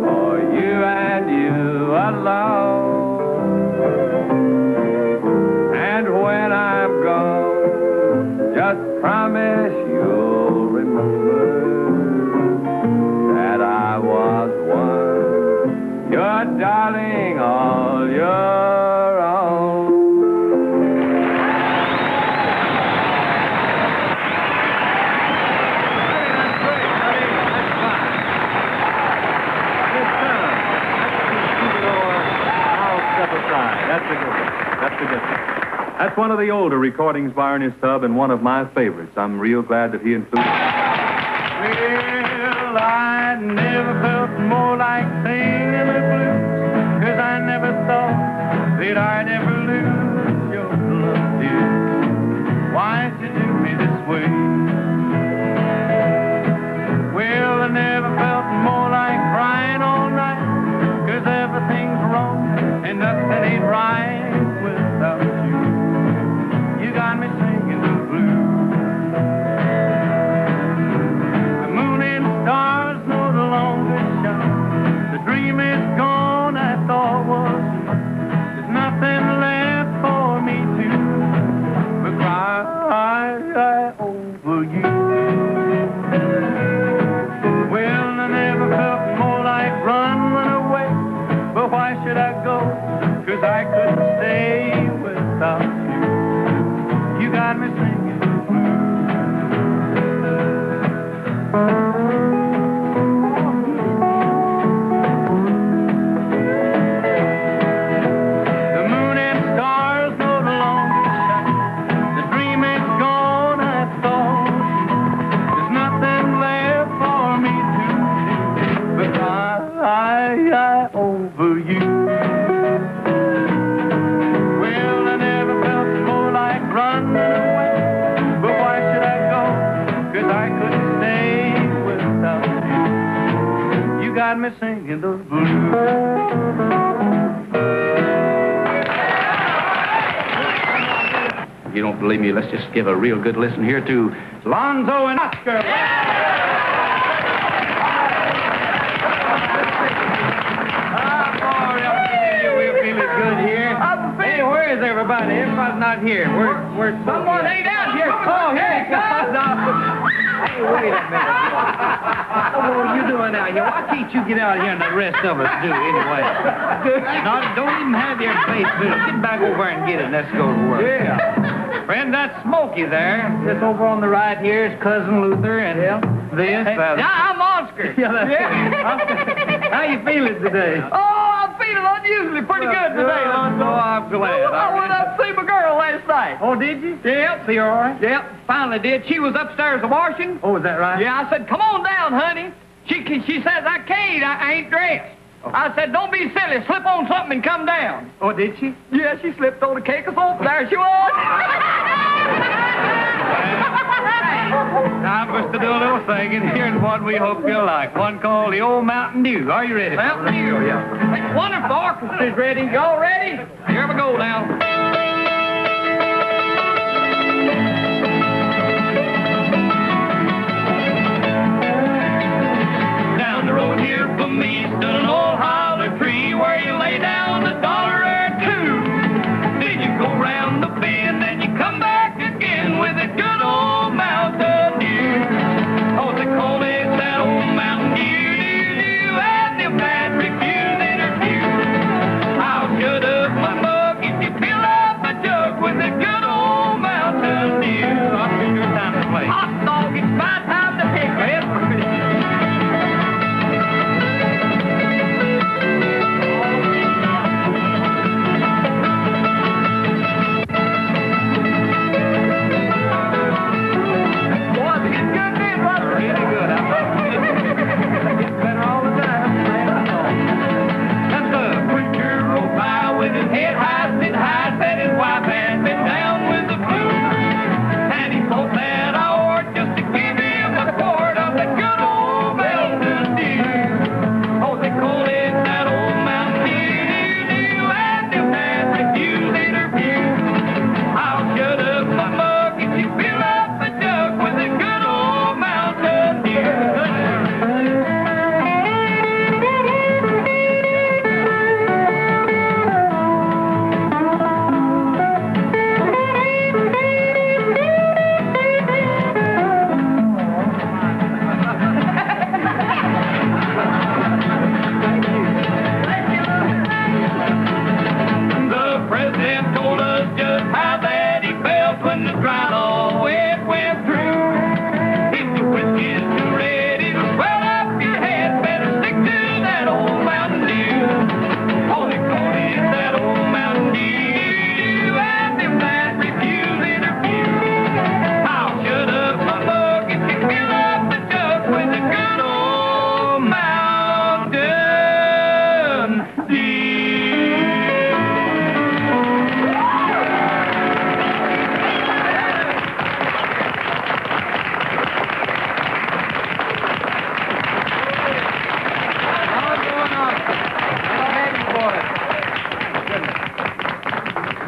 A: for you and you alone. And when I'm gone, just promise you'll remember that I was once your darling, all your own. That's great, buddy. That's fine. Good sound. I'll step aside. That's a good one. That's a good one. That's one of the older recordings by Ernest Tubb and one of my favorites. I'm real glad that he included it. Well, I never felt more like singing the blues, 'cause I never thought that I'd ever lose your love, dear. Why'd you do me this way? Well, I never felt more like crying all night, 'cause everything's wrong and nothing ain't right without you. You got me singing the blues. Stars no longer shine. The dream is gone I thought was mine. There's nothing left for me to but cry over you. Well, I never felt more like run away. But why should I go? 'Cause I couldn't stay without you. You got me singing the blues. Over you. Well, I never felt more like running away. But why should I go? 'Cause I couldn't stay without you. You got me singing the blues. If you don't believe me, let's just give a real good listen here to Lonzo and Oscar. Hey, where is everybody? Everybody's not here. Where's someone ain't out here? Oh, here he comes. Hey, wait a minute. What are you doing out here? Why can't you get out here and the rest of us do anyway? Don't even have your face built. Get back over and get it. Let's go to work. Yeah. Friend, that's Smokey there. This over on the right here is Cousin Luther and this. Yeah, I'm Oscar. Yeah. How you feeling today?
D: Oh, I'm
I: feeling unusually pretty good today, Lonzo.
J: Oh, I'm glad.
I: I went up to see my girl last night.
J: Oh, did you?
I: Yep.
J: See her all right?
I: Yep, finally did. She was upstairs washing.
J: Oh, is that right?
I: Yeah, I said, come on down, honey. She says, I can't. I ain't dressed.
J: Oh.
I: I said, don't be silly. Slip on something and come down.
J: Oh, did she?
I: Yeah, she slipped on a cake of soap. There she was.
J: Time for us to do a little singing. Here's one we hope you'll like. One called The Old Mountain Dew. Are you ready?
I: Mountain Dew, yeah. Wonderful orchestra's ready. Y'all ready? Here we go now. Down the road here from me stood an old holler tree where you lay down $1 or two. Then you go round the bend and you come back again with a good old Mountain Dew. Oh, they call it that old Mountain Dew, and them that refuse interview. I'll shut up my mug if you fill up my jug with a good old Mountain Dew. I'll be your time to play. Hot dog, it's my time to pick, man. Head high, sit high, said his wife had been down with the flu. And he thought that I ought just to give him a quart of that good old Mountain Dew. Oh, they call it that old Mountain Dew, and them that refuse interview. I'll shut up my mug if you fill up a jug with a good old Mountain Dew. The president told us just how bad he felt when the drought all went through. If the whiskey's too red, it'll swell up your head. Better stick to that old Mountain Dew. Oh, they call it that old Mountain Dew, and them that refuse interview. I'll shut up my mug if you fill up the jug with a good old Mountain Dew.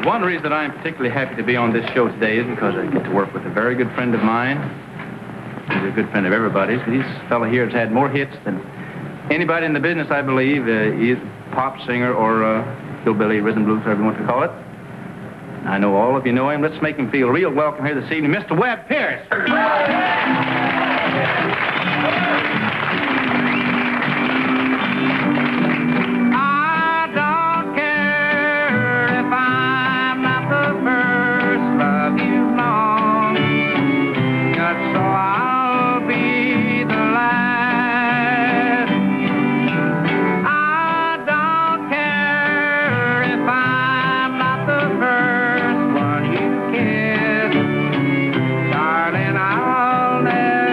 J: One reason I'm particularly happy to be on this show today is because I get to work with a very good friend of mine. He's a good friend of everybody's. This fellow here has had more hits than anybody in the business, I believe. He's a pop singer or hillbilly, rhythm blues, whatever you want to call it. I know all of you know him. Let's make him feel real welcome here this evening. Mr. Webb Pierce.
I: I don't care if I'm not the first, love you long. Just so I'll be the last. I don't care if I'm not the first one you kiss, darling. I'll never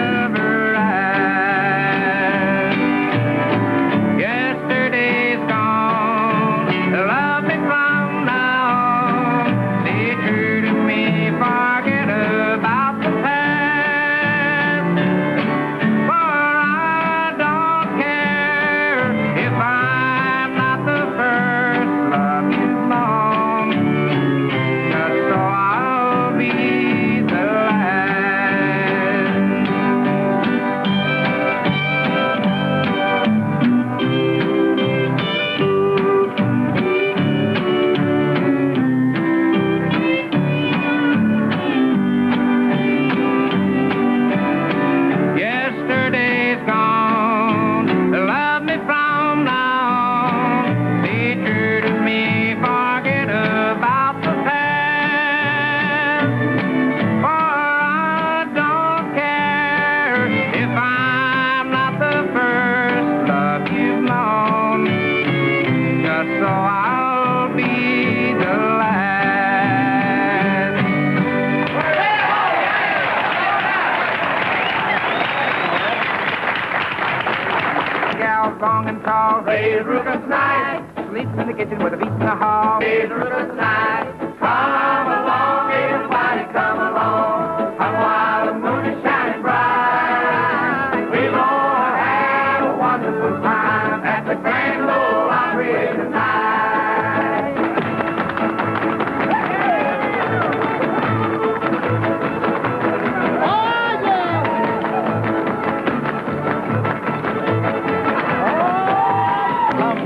H: out long and tall.
E: Raise the roof tonight.
H: Sleeping in the kitchen with a beat in the hall.
E: Raise the roof tonight. Come along, everybody, come along. Come while the moon is shining bright. We'll all have a wonderful time at the Grand Ole Opry tonight.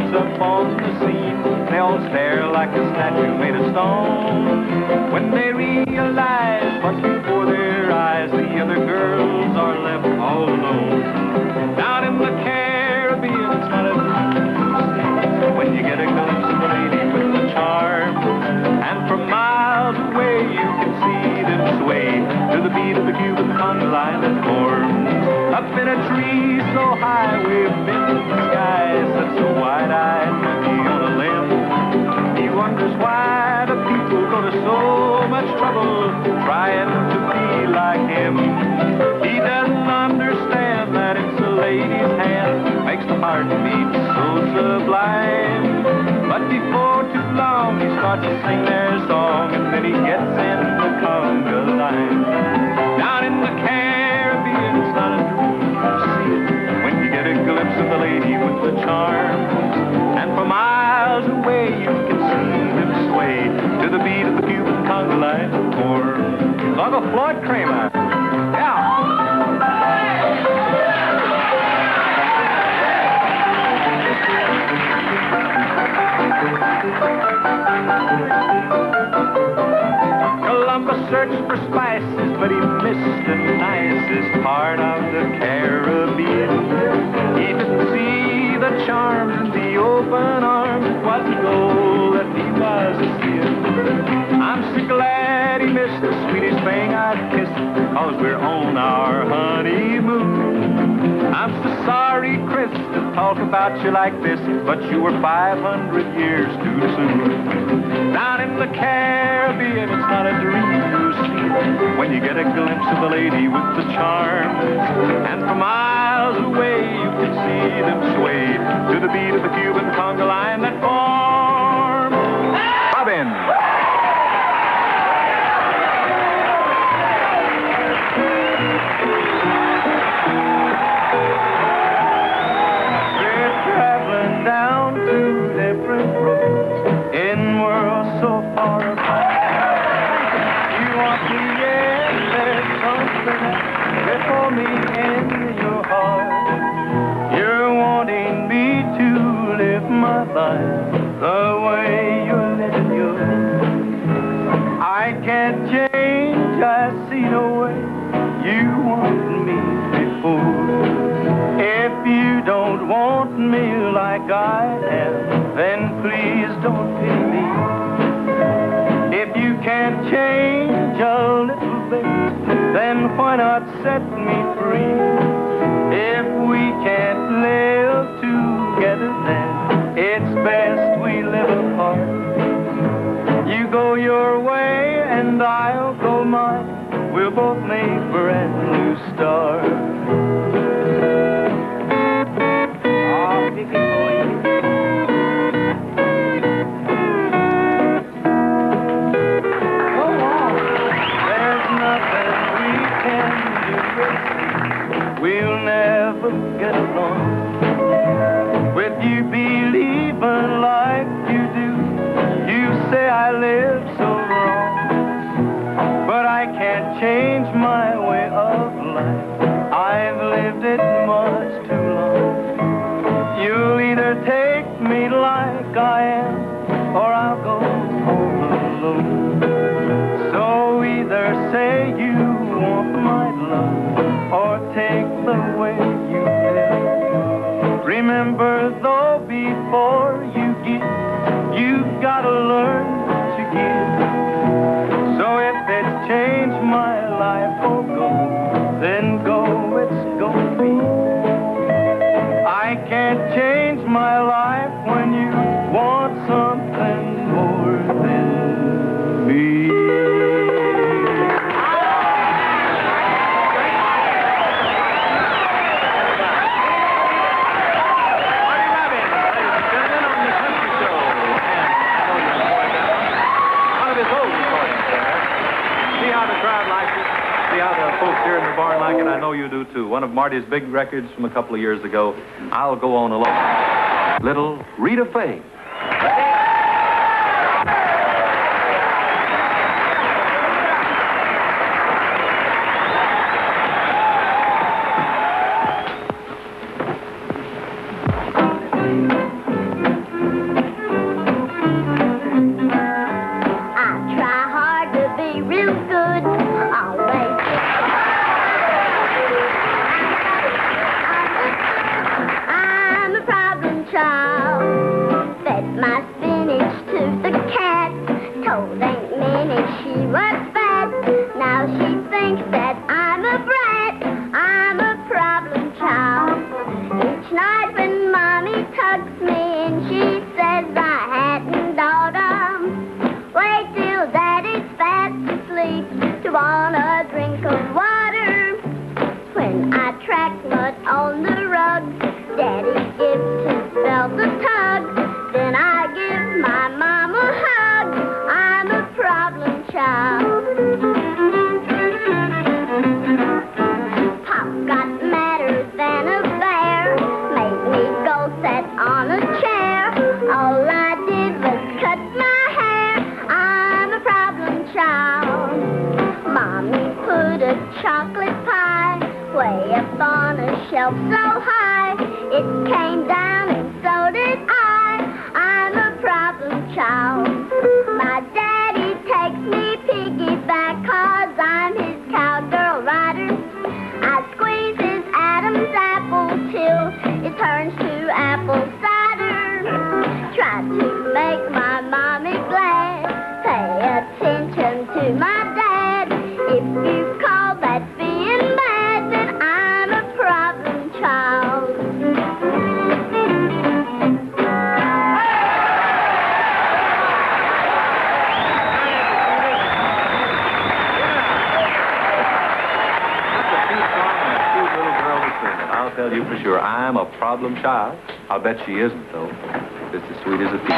A: Up on the scene, they all stare like a statue made of stone. When they realize what's before their eyes, the other girls are left all alone. Down in the Caribbean, it's not a dream. When you get a glimpse of a lady with the charm, and from miles away you can see them sway to the beat of the Cuban conga line that forms. Up in a tree so high, way up in the sky, such a wide-eyed monkey on a limb. He wonders why the people go to so much trouble trying to be like him. He doesn't understand that it's a lady's hand makes the heart beat so sublime. But before too long, he starts to sing their song, and then he gets in the conga line. Down in the Caribbean, it's not a dream. When you get a glimpse of the lady with the charm, and for miles away you can see them sway to the beat of the Cuban conga line. Or Uncle Floyd Kramer. Yeah. Columbus searched for spices, but he missed the nicest part of the Caribbean. He didn't see the charms in the open arms. It wasn't gold that he was seeing. I'm so glad he missed the sweetest thing I'd kissed, cause we're on our honeymoon. I'm so sorry, Chris, to talk about you like this, but you were 500 years too soon. Down in the Caribbean, it's not a dream you see when you get a glimpse of the lady with the charm, and for miles away you can see them sway to the beat of the Cuban conga line that form. Robin. Down two different roads in worlds so far apart. You want me, yes, there's something before me in your heart. You're wanting me to live my life the way you're living yours. I can't change, I see no way you want me before. If you don't want me like I am, then please don't pity me. If you can't change a little bit, then why not set me free? If we can't live together, then it's best we live apart. You go your way and I'll go mine. We'll both make brand new stars. We'll never get along with you believing like you do. You say I live so wrong, but I can't change my way of life. I've lived it much too long. You'll either take me like I am, or I'll go home alone. So either say you want my love, or take the way you live. Remember, though, before you give, you've got to learn to give. So if it's changed my life or go, then go, it's gonna be. I can't change my life when you want something more than me. in the barn like it. I know you do, too. One of Marty's big records from a couple of years ago. I'll go on alone. Little Rita Fay. Child. I'll bet she isn't, though. It's as sweet as a pea.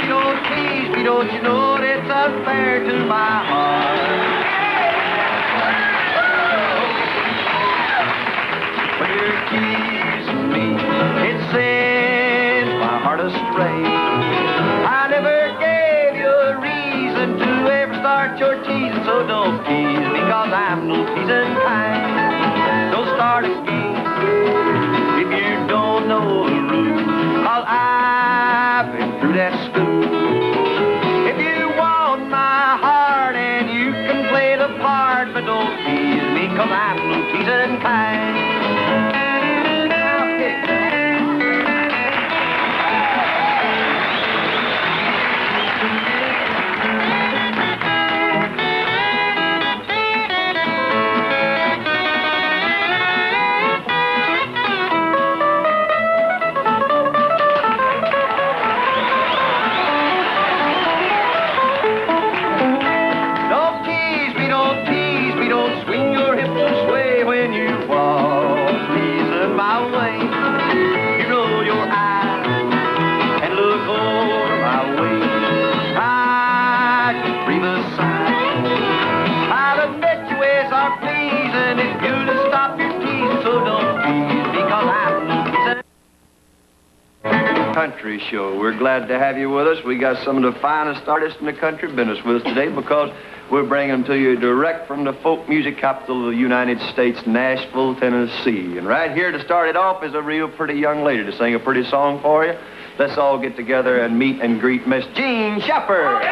K: Don't tease me, don't you know it's unfair to my heart? When you're teasing me, it sends my heart astray. I never gave you a reason to ever start your teasing, so don't tease me, 'cause I'm no teasing kind. Start again if you don't know the rules, 'cause I've been through that school. If you want my heart and you can play the part, but don't tease me, 'cause I'm no teasing kind. Country show. We're glad to have you with us. We got some of the finest artists in the country business with us today because we're bringing them to you direct from the folk music capital of the United States, Nashville, Tennessee. And right here to start it off is a real pretty young lady to sing a pretty song for you. Let's all get together and meet and greet Miss Jean Shepherd.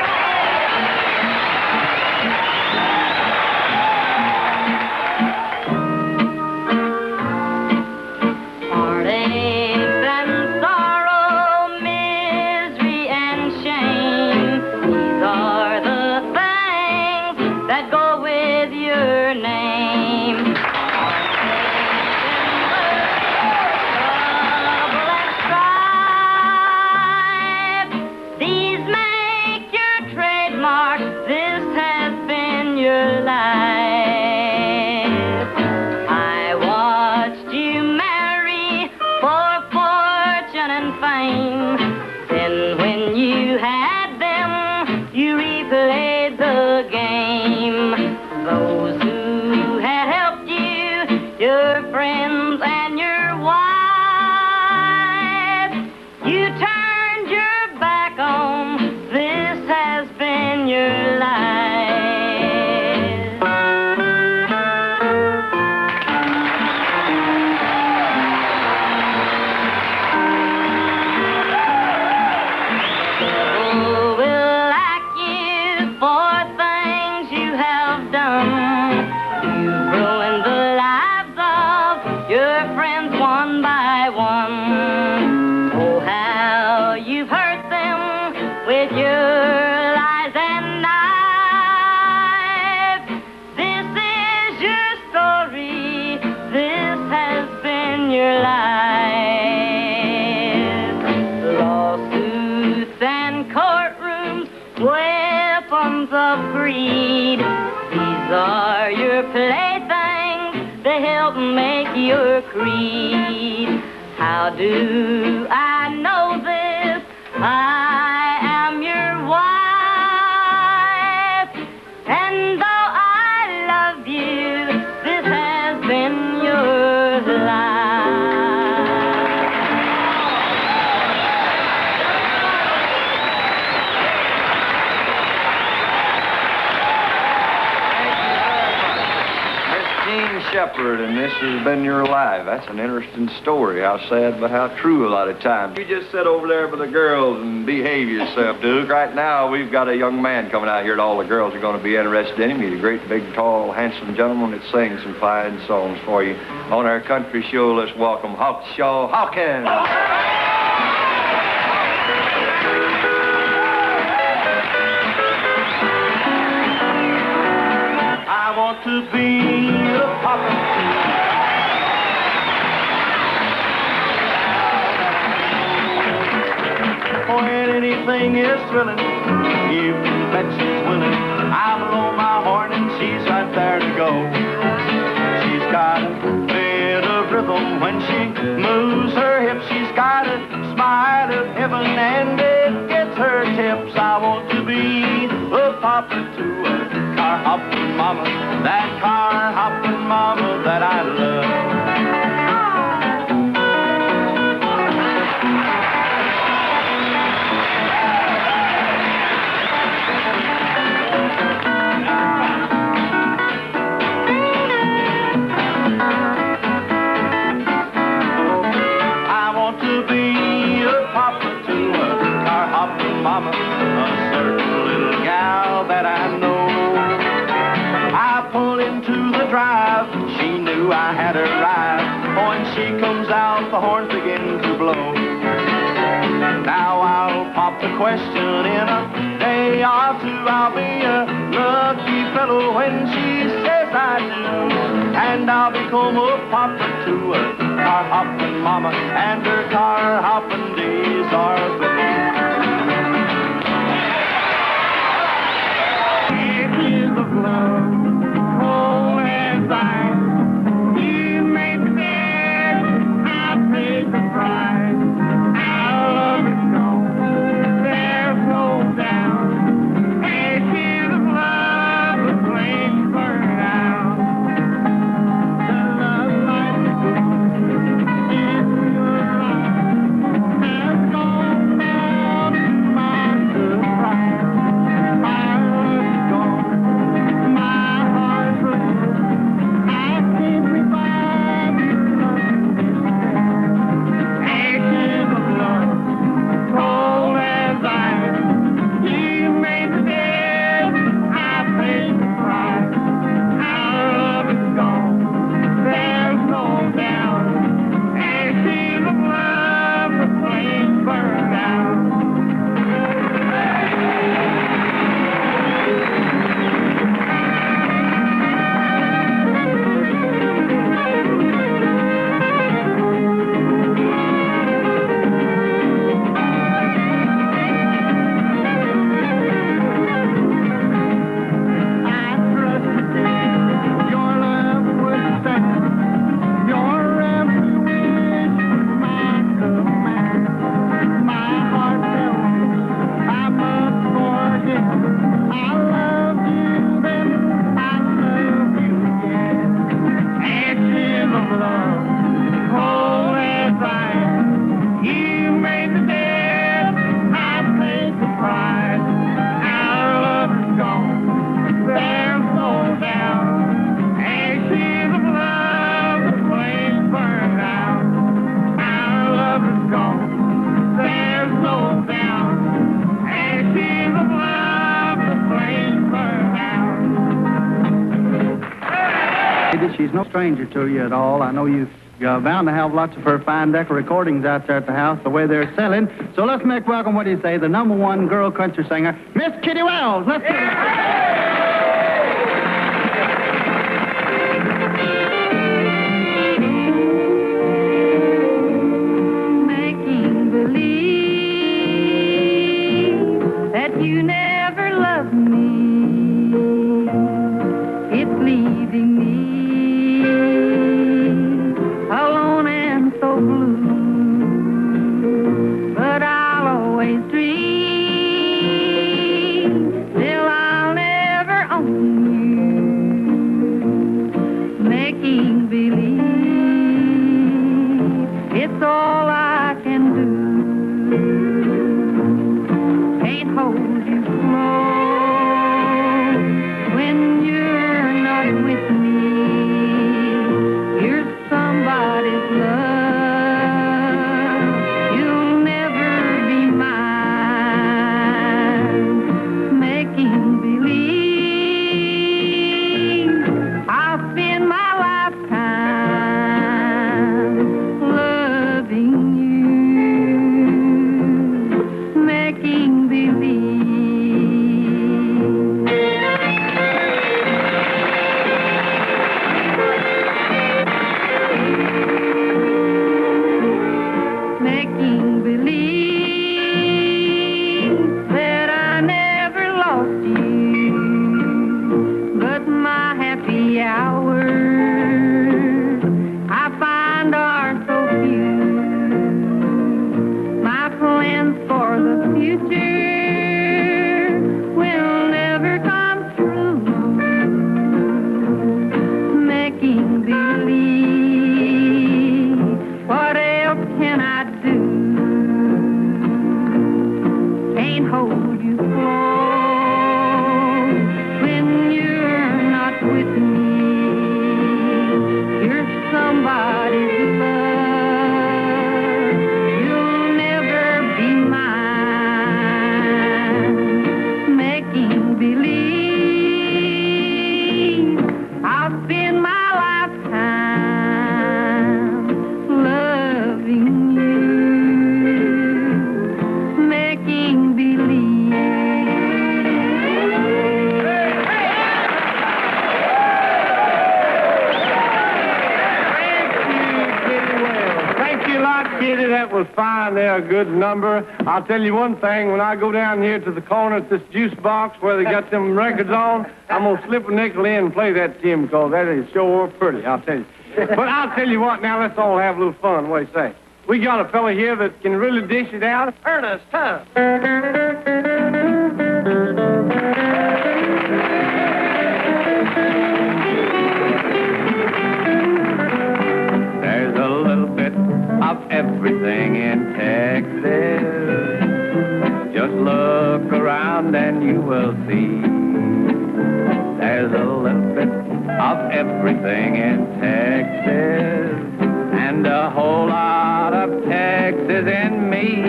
D: These make your trip your friends one by one. Oh, how you've hurt them with your lies and knives. This is your story. This has been your life. Lawsuits and courtrooms, weapons of greed. These are your playthings. They help make your creed. How do I know this? I am your wife. And though I love you, this has been your life.
C: Shepherd, and this has been your life. That's an interesting story. How sad, but how true a lot of times. You just sit over there with the girls and behave yourself, Duke. Right now, we've got a young man coming out here, and all the girls are going to be interested in him. He's a great, big, tall, handsome gentleman that sings some fine songs for you. On our country show, let's welcome Hawkshaw Hawkins.
A: I want to be a papa. When anything is thrilling, you bet she's willing. I blow my horn and she's right there to go. She's got a bit of rhythm when she moves her hips. She's got a smile of heaven and it gets her tips. I want to be a papa to a car hopping mama, that car hopping mama that I love. I want to be a papa to a car hopping mama, a certain little gal that I know. I pull into the drive, she knew I had arrived. When she comes out, the horns begin to blow. Now I'll pop the question in a day or two. I'll be a lucky fellow when she says I do. And I'll become a papa to a car hopping mama, and her car hopping days are through.
J: She's no stranger to you at all. I know you've You're bound to have lots of her fine decker recordings out there at the house, the way they're selling. So let's make welcome, what do you say, the #1 girl country singer, Miss Kitty Wells. Let's do it.
D: You never loved me. It's leaving me alone and so blue. But I'll always dream till I'll never own you. Making believe it's all I can do. Can't hold you close when you're not with me. You're somebody's love. You'll never be mine. Making believe I'll spend my lifetime loving you. Making believe. Making believe that I never lost you, but my happy hours I find are so few. My plans for the future will never come true. Making believe, what else can I do? Can't hold you close when you're not with me. You're somebody's love. You'll never be mine. Making believe I'll spend my lifetime loving you. Making believe.
L: Thank you a lot, Kitty. That was fine there, a good number. I'll tell you one thing, when I go down here to the corner at this juice box where they got them records on, I'm going to slip a nickel in and play that to you because that is sure pretty, I'll tell you. But I'll tell you what, now let's all have a little fun, what do you say? We got a fella here that can really dish it out. Ernest, huh?
A: There's a little bit of everything in Texas. Just look around and you will see. There's a little bit of everything in Texas, and a whole lot of Texas in me.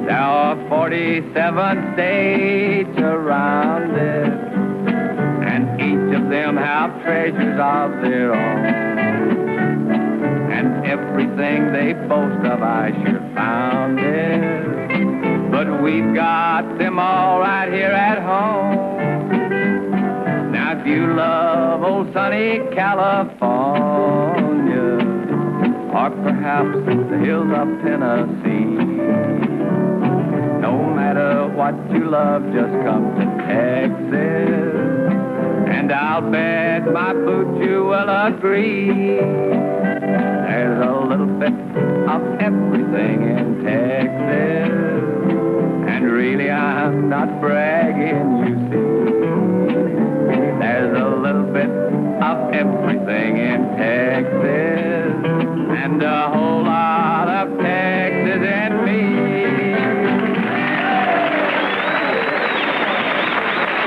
A: There are 47 states around it, and each of them have treasures of their own. And everything they boast of, I sure found it. But we've got them all right here at home. Now, if you love old sunny California, or perhaps the hills of Tennessee, no matter what you love, just come to Texas, and I'll bet my boots you will agree. There's a little bit of everything in Texas, and really I'm not bragging, you see. There's a little bit of everything in Texas, and a whole lot of Texas in me.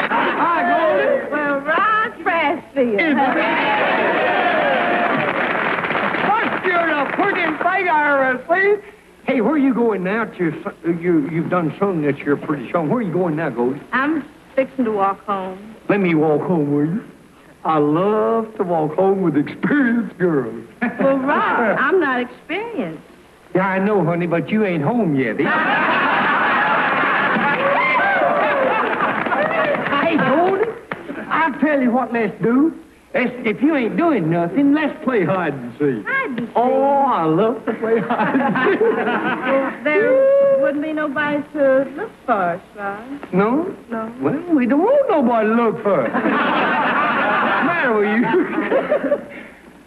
D: Hi, Goldie. Well, right fresh for you.
L: You're a pretty big Irish, please.
M: Hey, where are you going now? You've done sung that you're pretty strong. Where are you going now, Goldie?
D: I'm fixing to walk home.
M: Let me walk home, will you? I love to walk home with experienced girls.
N: Well, Rod, I'm not experienced.
M: Yeah, I know, honey, but you ain't home yet. Hey, Goldie, I'll tell you what let's do. If you ain't doing nothing, let's play hide and seek.
N: Hide and seek?
M: Oh, I love to play hide and seek.
N: Well, there wouldn't be nobody to look for us, Rod.
M: No?
N: No.
M: Well, we don't want nobody to look for us. What's the matter with you?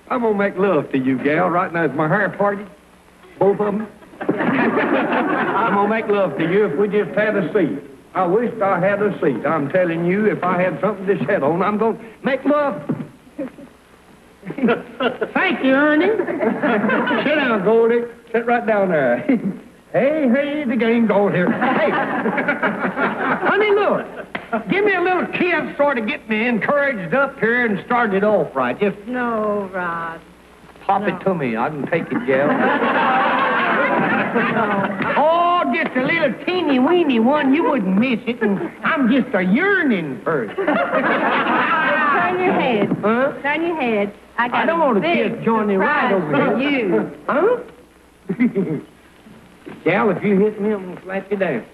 M: I'm going to make love to you, gal. Right now, it's my hair party. Both of them. I'm going to make love to you if we just had a seat. I wished I had a seat. I'm telling you, if I had something to sit on, I'm going to make love. Thank you, Ernie. Sit down, Goldie. Sit right down there. Hey, the game's on here. Hey, honey, look. Give me a little kiss sort of get me encouraged up here and start it off right. Just
N: No, Rod.
M: pop it to me. I can take it, gal. Oh, just a little teeny weeny one. You wouldn't miss it. And I'm just a yearning for it.
N: Turn your head.
M: Huh?
N: Turn your head. I
M: don't want to
N: big
M: kiss Johnny right over
N: surprise
M: here.
N: for you.
M: Huh? Gal, if you hit me, I'm going to slap you down.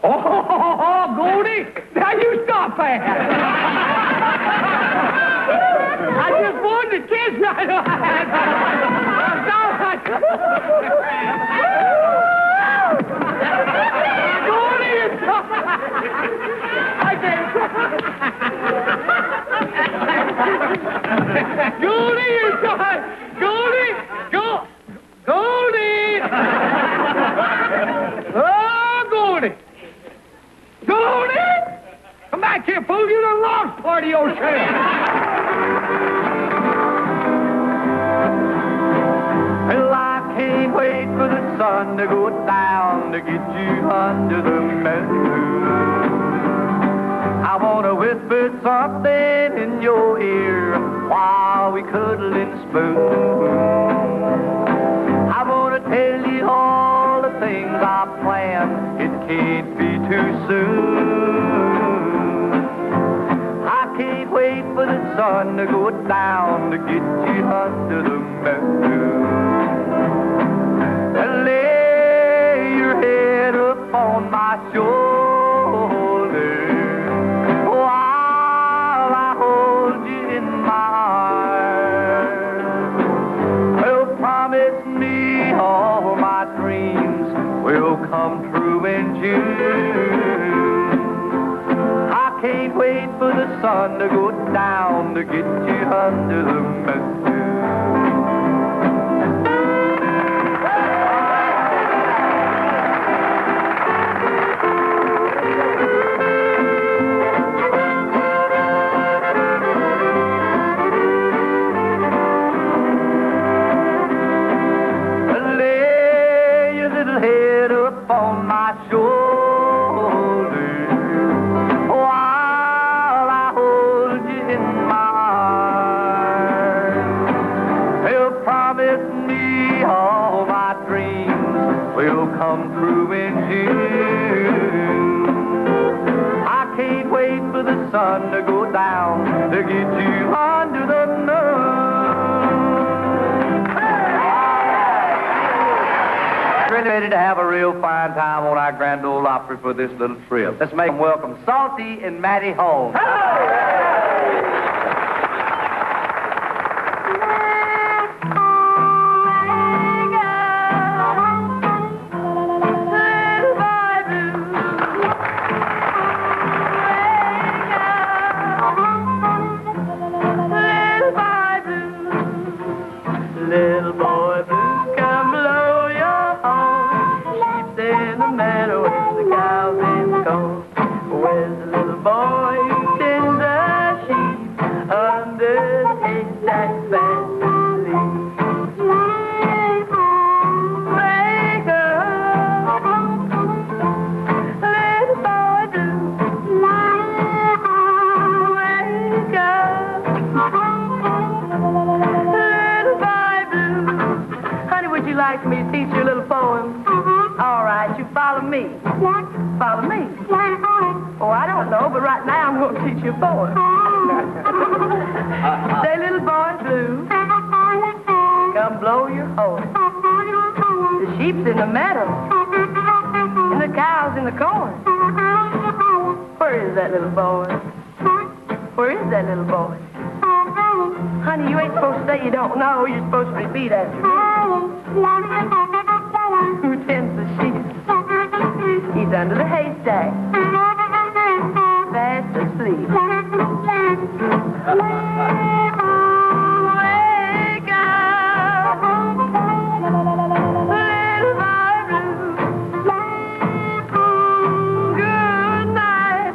M: Oh, Goldie, now you stop that. I just wanted to kiss you. I'm sorry. Goldie, you stop. I can't. Goldie, you stop. Goldie, Goldie. Oh, Goldie. Goldie! Come back here, fool. You done lost part of yourself.
K: Well, I can't wait for the sun to go down to get you under the moon. I want to whisper something in your ear while we cuddle and spoon. I want to tell you all the things I plan. It can't be too soon. I can't wait for the sun to go down to get you under the moon. And lay your head up on my shoulder while I hold you in my arms. Well, promise me all my dreams will come true in June. I can't wait for the sun to go down to get you under the moon. Lay your little head up on my shoulder while I hold you in my arms. Well, promise me all my dreams will come true in June. I can't wait for the sun to go down to get you under the moon. Ready to have a real fine time on our Grand Ole Opry for this little trip. Let's make them welcome Salty and Matty Holmes. Little boy blue, come blow your horn. Sheep's in the meadow and the cows in the corn. Where's the little boy who tends the sheep under the haystack fancy leaf? Wake up, little boy blue. Wake up, little boy blue. Honey, would you like me to teach you a little poem? All right, you follow me. Follow me. Oh, I don't know, but right now I'm going to teach you a poem.
O: Say, little boy blue, come blow your horn. The sheep's in the meadow, and the cow's in the corn. Where is that little boy? Where is that little boy? Honey, you ain't supposed to say you don't know. You're supposed to repeat after me. Who tends the sheep? He's under the haystack, fast asleep. Wake up, little boy blue. Good night.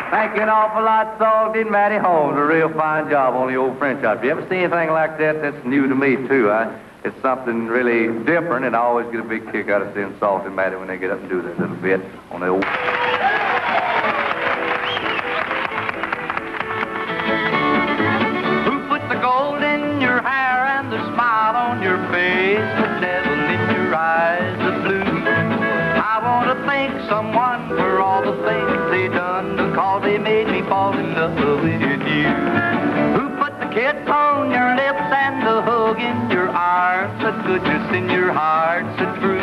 P: Thank you an awful lot, Salty and Matty Holmes. A real fine job on the old French outfit. You ever see anything like that? That's new to me, too. It's something really different, and I always get a big kick out of seeing Salty and Matty when they get up and do that little bit on the old...
K: Who put the gold in your hair and the smile on your face, the devil in your eyes, the blue? I want to thank someone for all the things they done, because they made me fall in love with you. Who put the kiss on your lips and the hug in your arms, the goodness in your heart, so true?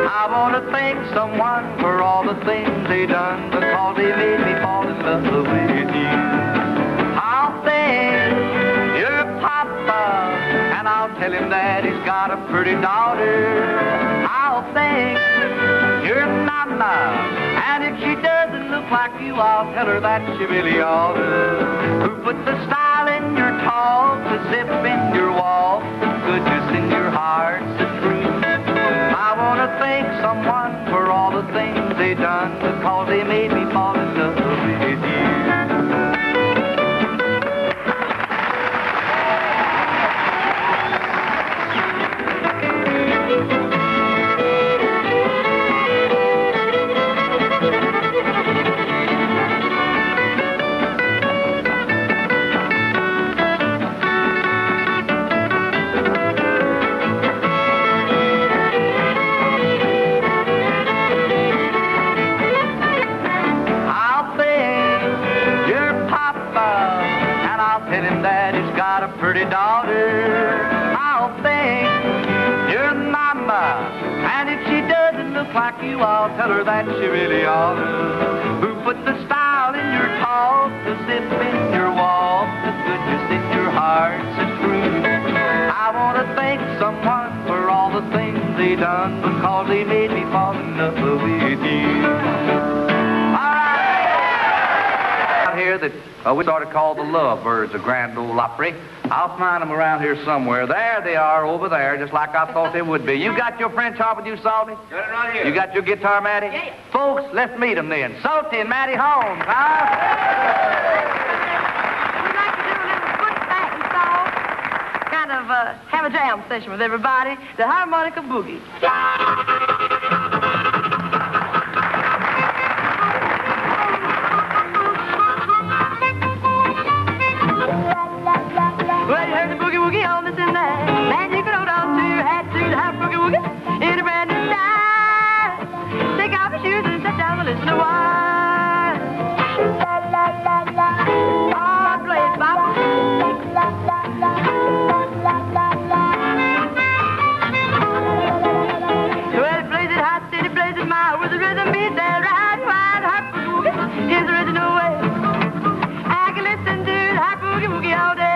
K: I want to thank someone for all the things they done, because they made me fall in love with you. I'll thank your papa, and I'll tell him that he's got a pretty daughter. I'll thank your mama, and if she doesn't look like you, I'll tell her that she really ought to. Who put the style in your talk, the zip in your walk, the goodness in your heart, the truth? I want to thank someone for all the things they done, because they made me fall in love with you. Pretty daughter, I'll thank your mama, and if she doesn't look like you, I'll tell her that she really ought to. Who put the style in your talk, the zip in your walk, the goodness in your heart, so true? I want to thank someone for all the things they done, because they made me fall in love with you. All right.
P: Out here that we sort of call the lovebirds of Grand Ole Opry. I'll find them around here somewhere. There they are, over there, just like I thought they would be. You got your French harp with you, Salty?
K: Got it right here.
P: You got your guitar, Matty?
O: Yeah.
P: Folks, let's meet them then. Salty and Matty Holmes, huh?
O: We'd like to do a little foot batting song. Kind of have a jam session with everybody. The harmonica boogie. Well, you heard the boogie woogie on this and that, and you can hold on to your hat to the hot boogie woogie in a brand new style. Take off your shoes and sit down and listen to why. Oh, play it, Papa. Well, it plays it hot, then it plays it mild, with the rhythm beat that right, wild hot boogie woogie is the original way. I can listen to the hot boogie woogie all day.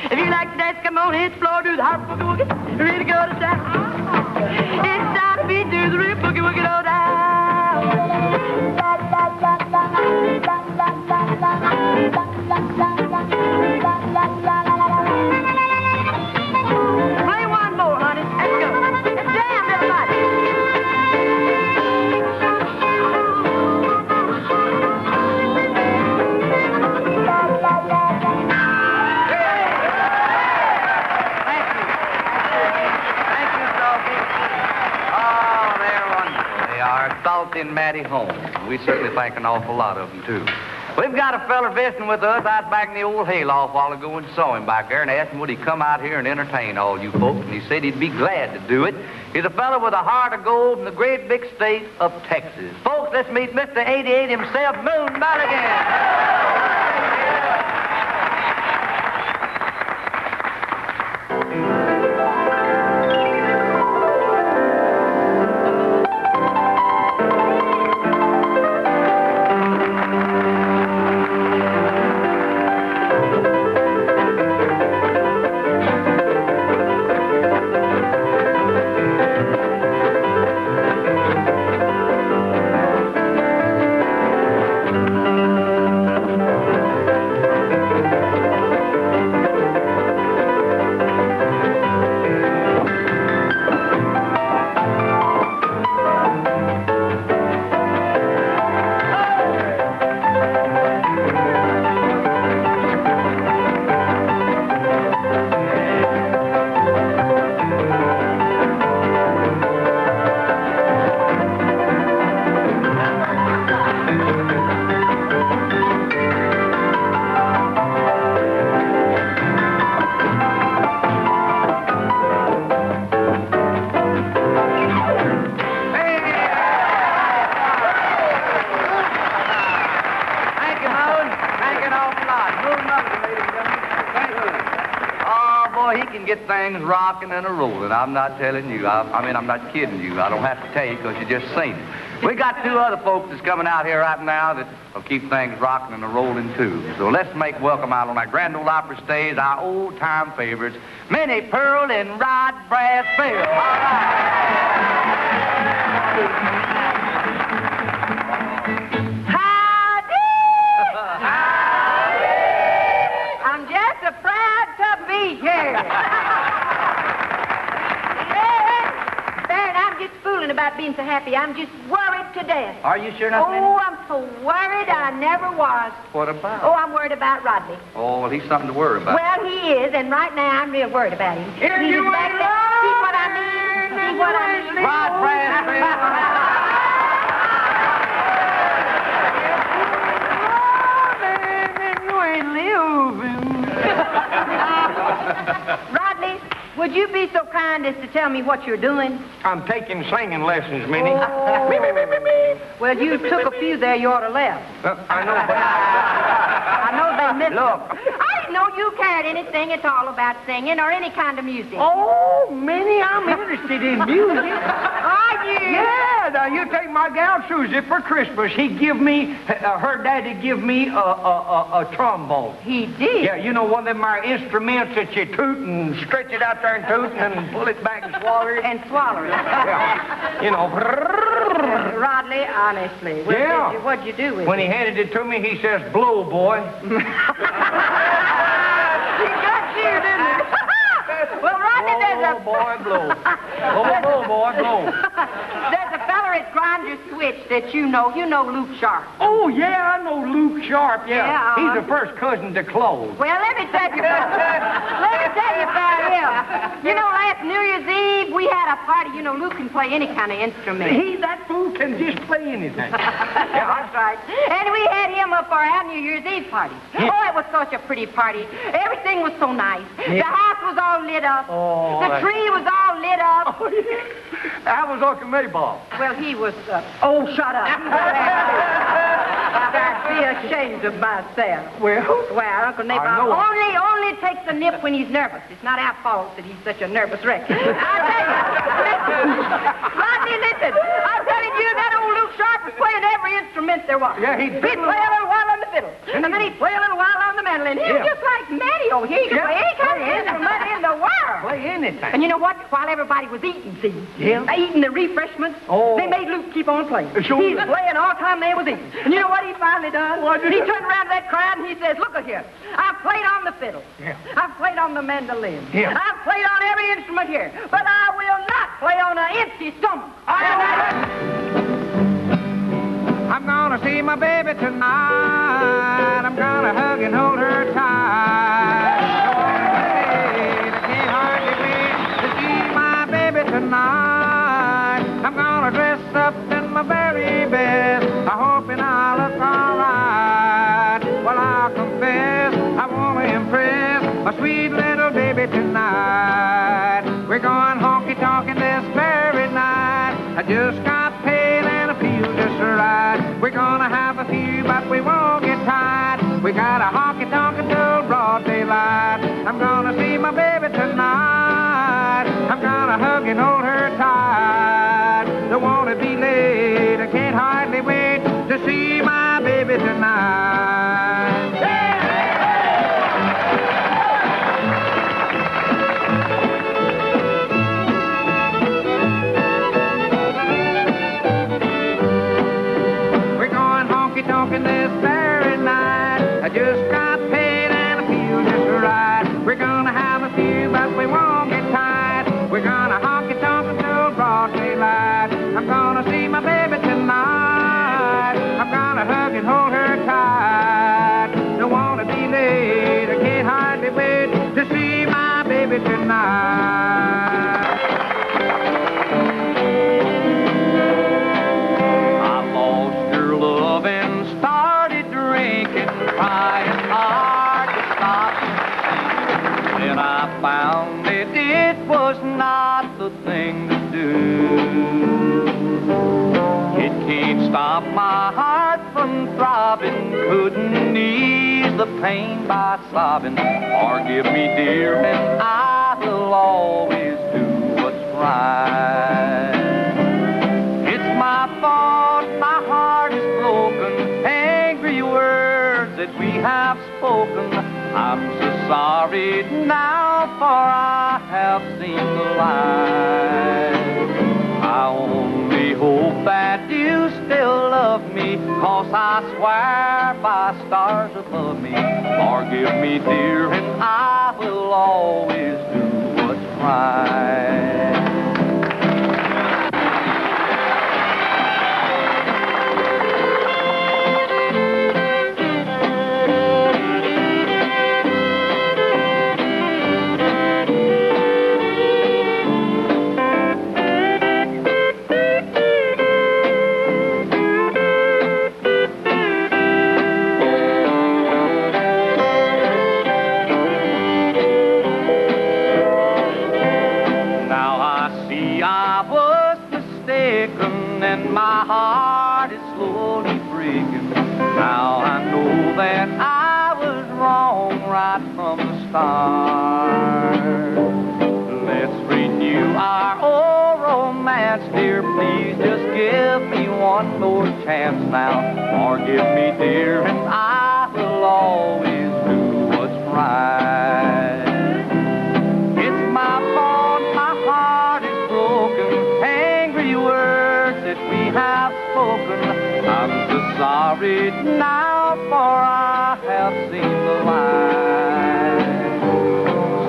O: If you like to dance, come on, hit the floor, do the hot boogie woogie. Really go to town. It's time to beat, do the real boogie woogie low down. Play one more, honey. Let's go. Let's jam, everybody.
P: Thank you, in Matty home. We certainly thank an awful lot of them, too. We've got a feller visiting with us out back in the old hayloft a while ago and saw him back there and asked him would he come out here and entertain all you folks, and he said he'd be glad to do it. He's a feller with a heart of gold in the great big state of Texas. Folks, let's meet Mr. 88 himself, Moon Mulligan. Things rocking and a-rolling. I'm not telling you. I'm not kidding you. I don't have to tell you because you just seen it. We got two other folks that's coming out here right now that will keep things rocking and a-rolling, too. So let's make welcome out on our Grand Ole Opry stage our old-time favorites, Minnie Pearl and Rod Bradfield. All
O: right. I'm just a proud to be here. About being so happy. I'm just worried to death.
P: Are you sure not?
O: Oh, I'm so worried I never was.
P: What about?
O: Oh, I'm worried about Rodney.
P: Oh, well, he's something to worry about.
O: Well, he is, and right now I'm real worried about him.
E: Here
O: He's
E: you
O: back
E: are,
O: there. See what I mean? See what I mean?
P: Rod
O: Rodney, would you be so kind as to tell me what you're doing?
L: I'm taking singing lessons, Minnie.
O: Oh. Well, you took a few there you ought to left.
L: I know, but
O: I know they missed
L: Look.
O: them. I didn't know you cared anything at all about singing or any kind of music.
L: Oh, Minnie, I'm interested in music.
O: Are you?
L: Yeah, now you take my gal Susie for Christmas. He give me, her daddy give me a trombone.
O: He did?
L: Yeah, you know, one of them our instruments that you toot and stretch it out there and toot and pull it back and swallow it.
O: And swallow it.
L: Yeah, you know.
O: Rodney, honestly, what'd you do with
L: When
O: it?
L: he handed it to me, he says, blow, boy.
O: He got you, didn't he? Well, Rodney, there's a...
L: Blow, boy, blow. Blow, boy, blow.
O: There's a feller at Grinder Switch that you know. You know Luke Sharp.
L: Oh, yeah, I know Luke Sharp,
O: Yeah,
L: He's the first cousin to Claude.
O: Well, let me tell you about him. You know, last New Year's Eve, we had a party. You know, Luke can play any kind of instrument.
L: That fool can just play anything.
O: Yeah, that's right. And we had him up for our New Year's Eve party.
L: Yeah.
O: Oh, it was such a pretty party. Everything was so nice.
L: Yeah.
O: The house was all lit up.
L: Oh,
O: the tree was all lit up.
L: Oh, yeah. That was Uncle Mayball.
O: Well, he was... oh, shut up. I'd be ashamed of myself.
L: Well,
O: Uncle Nabal only takes a nip when he's nervous. It's not our fault that he's such a nervous wreck. I'll tell you. Rodney, listen. I'm telling you, that old Luke Sharp was playing every instrument there was.
L: Yeah,
O: he'd play a little while on the fiddle, and then he'd play a little while on the mandolin. He was just like Matty over here. He could play any kind of instrument in the world.
L: Play anything.
O: And you know what? While everybody was eating, see?
L: Yeah?
O: Eating the refreshments, they made Luke keep on playing.
L: Sure.
O: He was playing all the time they was eating. And you know what he finally done? He turned around to that crowd and he says, look here. I've played on the fiddle.
L: Yeah.
O: I've played on the mandolin.
L: Yeah.
O: I've played on every instrument here. But I will not play on an empty stomach.
H: I'm gonna see my baby tonight. I'm gonna hug and hold her tight. I can't hardly wait to see my baby tonight. I'm gonna dress up in my my very best. I hope and I look alright. Well, I'll confess, I want to impress my sweet little baby tonight. We're going honky-tonkin' this very night. I just got paid and I feel just right. We're gonna have a few, but we won't get tied. We got a honky-tonkin' till broad daylight. I'm gonna see my baby tonight. I'm gonna hug and hold her tight. Don't wanna be late, I can't hardly wait to see my baby tonight. We're going honky-tonkin' this very night. I just got paid and I feel just right. We're gonna have a few, but we won't get tied. We're gonna honky-tonk until broad daylight. I'm gonna see my baby tonight. I'm gonna hug and hold her tight. Don't wanna be late, I can't hardly wait to see my baby tonight.
I: I lost your love and started drinking, trying hard to stop it. Then I found that it was not the thing to do. It can't stop my heart from throbbing, couldn't ease the pain by sobbing. Forgive me, dear, and I will always do what's right. It's my fault, my heart is broken, angry words that we have spoken. I'm so sorry now, for I have seen the light. I only hope that you still love me, 'cause I swear by stars above me. Forgive me, dear, and I will always do what's right. And my heart is slowly breaking. Now I know that I was wrong right from the start. Let's renew our old romance, dear. Please just give me one more chance now. Forgive me, dear, and I will always do what's right. It's my fault, my heart is broken, angry words that we have spoken. I'm so sorry now, for I have seen the light.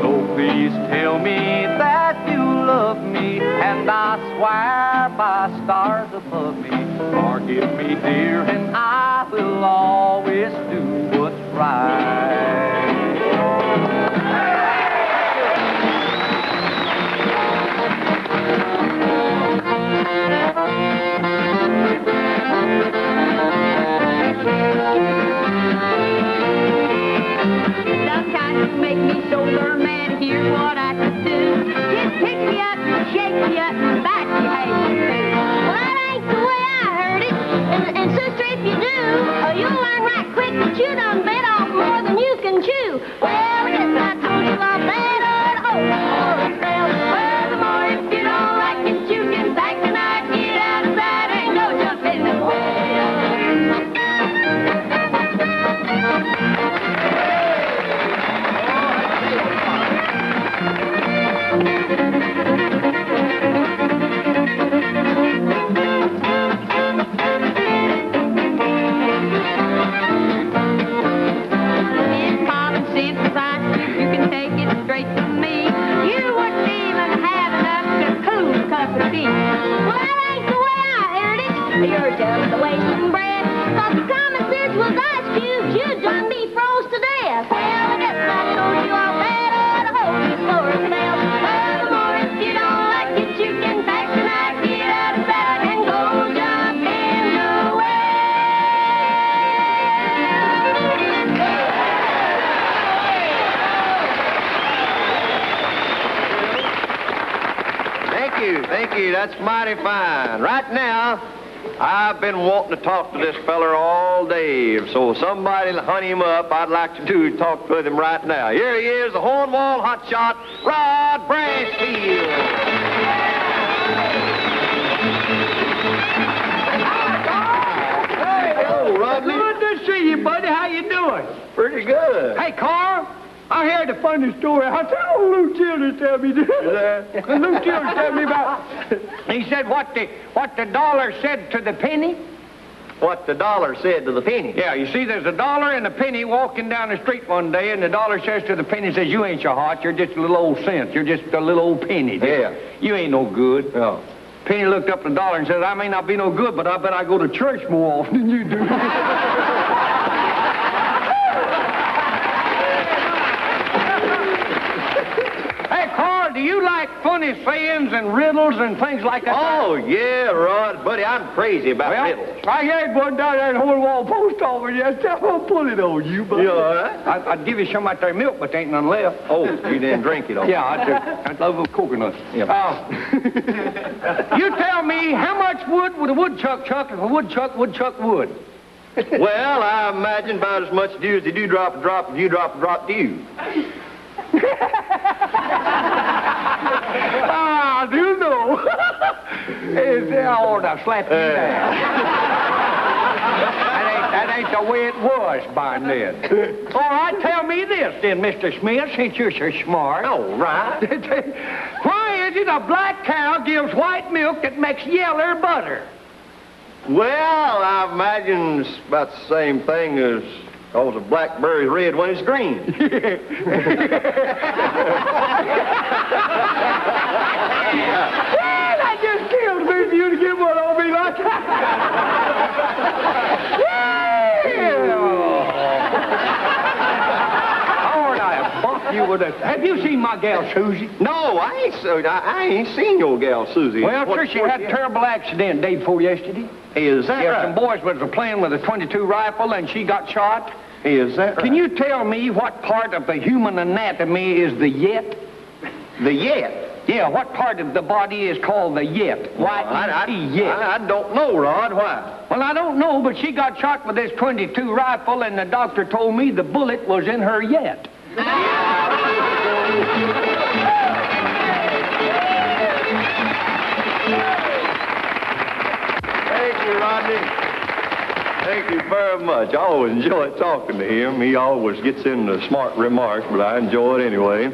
I: So please tell me that you love me, and I swear by stars above me. Forgive me, dear, and I will always do what's right.
D: Sometimes you make me so darn mad, here's what I could do. Just pick me up and shake me up and back you how you do. Well, that ain't the way I heard it, and sister, if you do, you'll learn right quick that you done bit off more than you can chew. Well, yes, I told you about that old orange trail. Well, the more you don't like it, you can back tonight, get out of sight, ain't no jumping the well.
C: that's mighty fine. Right now, I've been wanting to talk to this feller all day. So somebody hunt him up. I'd like to do talk with him right now. Here he is, the Hornwall hotshot, Rod Bransfield. Hello, Rodney.
Q: Good to see you, buddy. How you doing?
C: Pretty good.
Q: Hey, Carl, I heard a funny story. I tell old Lou Childers tell me this. Lou Childers tell me about. He said what the dollar said to the penny.
C: What the dollar said to the penny?
Q: Yeah, you see, there's a dollar and a penny walking down the street one day, and the dollar says to the penny, says, "You ain't your heart. You're just a little old cent. You're just a little old penny.
C: Yeah.
Q: You ain't no good."
C: No.
Q: Penny looked up at the dollar and said, "I may not be no good, but I bet I go to church more often than you do." Hey, Carl, do you like funny sayings and riddles and things like that?
C: Oh, yeah, Rod. Buddy, I'm crazy about riddles.
Q: I heard one down there in Hornwall post office yesterday. I'm going to pull it on you, buddy.
C: You all right?
Q: I'd give you some out there milk, but there ain't none left.
C: Oh, you didn't drink it, all
Q: Yeah, I do. I love the coconuts.
C: Yeah.
Q: You tell me, how much wood would a woodchuck chuck if a woodchuck would chuck wood?
C: Well, I imagine about as much dew as they do drop a drop, and you drop a drop dew.
Q: I do know. Oh, now slap you down. That ain't the way it was by then. All right, tell me this then, Mr. Smith, since you're so smart.
C: All right.
Q: Why is it a black cow gives white milk that makes yeller butter?
C: Well, I imagine it's about the same thing as because a blackberry's red when it's green.
Q: That just killed me for you to get one on me like that. You with us. Have you seen my gal Susie?
C: No, I ain't seen your gal Susie.
Q: Well, sir, she had a terrible accident day before yesterday.
C: Is that right?
Q: Some boys was playing with a .22 rifle and she got shot.
C: Is that right?
Q: Can you tell me what part of the human anatomy is the yet?
C: The yet?
Q: Yeah, what part of the body is called the yet? Y-E-T,
C: I don't know, Rod. Why?
Q: Well, I don't know, but she got shot with this .22 rifle and the doctor told me the bullet was in her yet.
C: Thank you, Rodney. Thank you very much. I always enjoy talking to him. He always gets into smart remarks, but I enjoy it anyway.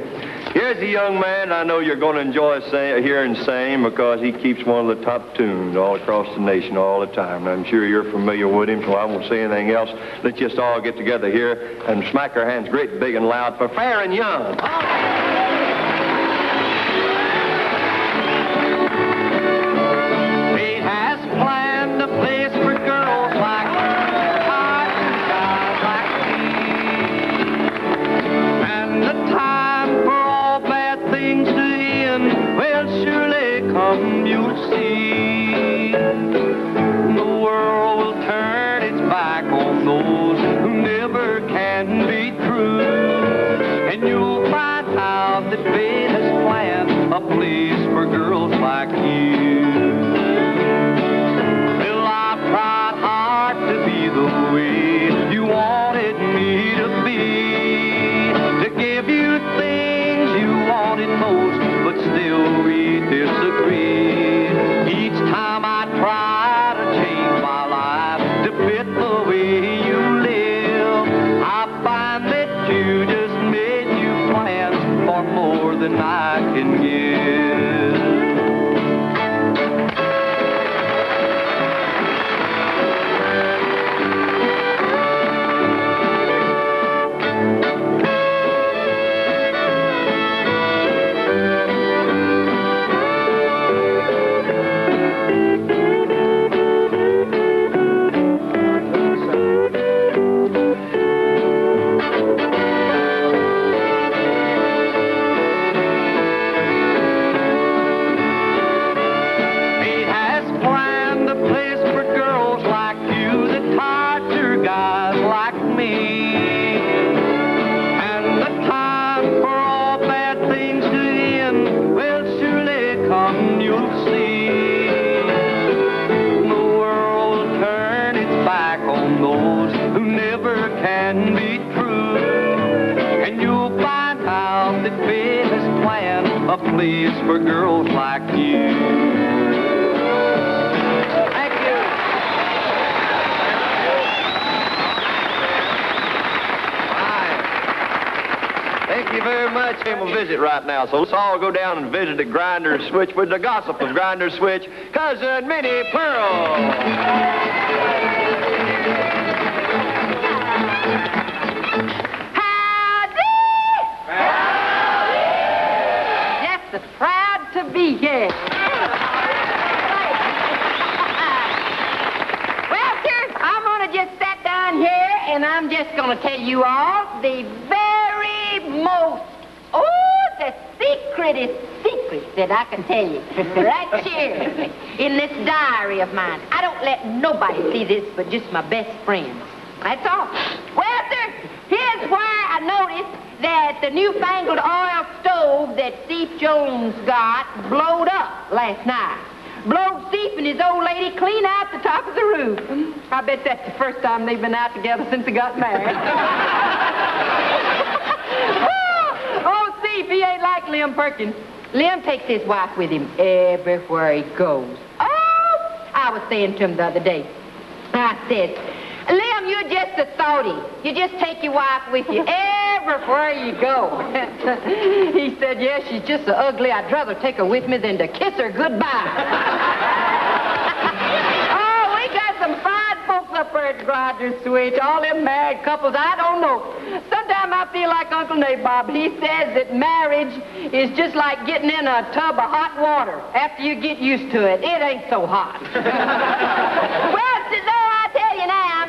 C: Here's a young man I know you're going to enjoy hearing sing because he keeps one of the top tunes all across the nation all the time. And I'm sure you're familiar with him, so I won't say anything else. Let's just all get together here and smack our hands great, big, and loud for Fair and Young.
K: He has planned a place for girls like heart and guys like me. And the time for all bad things to end will surely come, you'll see. The world will turn its back on those who never can be true. And you'll find out that fate has planned a place for girls like you. Well, I tried hard to be the way you wanted me to be, to give you things you wanted most, but still we disagree. Each time I try to change my life to fit the way you live, I find those who never can be true. And you'll find out that fate has planned a place for girls like you. Thank you.
C: Thank you very much. We'll visit right now. So let's all go down and visit the Grinder Switch with the gossip of Grinder Switch, Cousin Minnie Pearl.
O: Just as proud to be here. Well, sir, I'm going to just sit down here and I'm just going to tell you all the very most, the secretest secret that I can tell you. Right here in this diary of mine. I don't let nobody see this but just my best friends. That's all. Well, sir, here's where I noticed that the newfangled oil stove that Steve Jones got blowed up last night. Blowed Steve and his old lady clean out the top of the roof. I bet that's the first time they've been out together since they got married. Oh, Steve, he ain't like Lem Perkins. Lem takes his wife with him everywhere he goes. Oh, I was saying to him the other day, I said, Lem, you're just a thoughty. You just take your wife with you everywhere you go. He said, yes, she's just so ugly, I'd rather take her with me than to kiss her goodbye. Oh, we got some fine folks up there at Grinder Switch, all them married couples, I don't know. Sometimes I feel like Uncle Nabob. He says that marriage is just like getting in a tub of hot water. After you get used to it, it ain't so hot. Well, so I tell you now,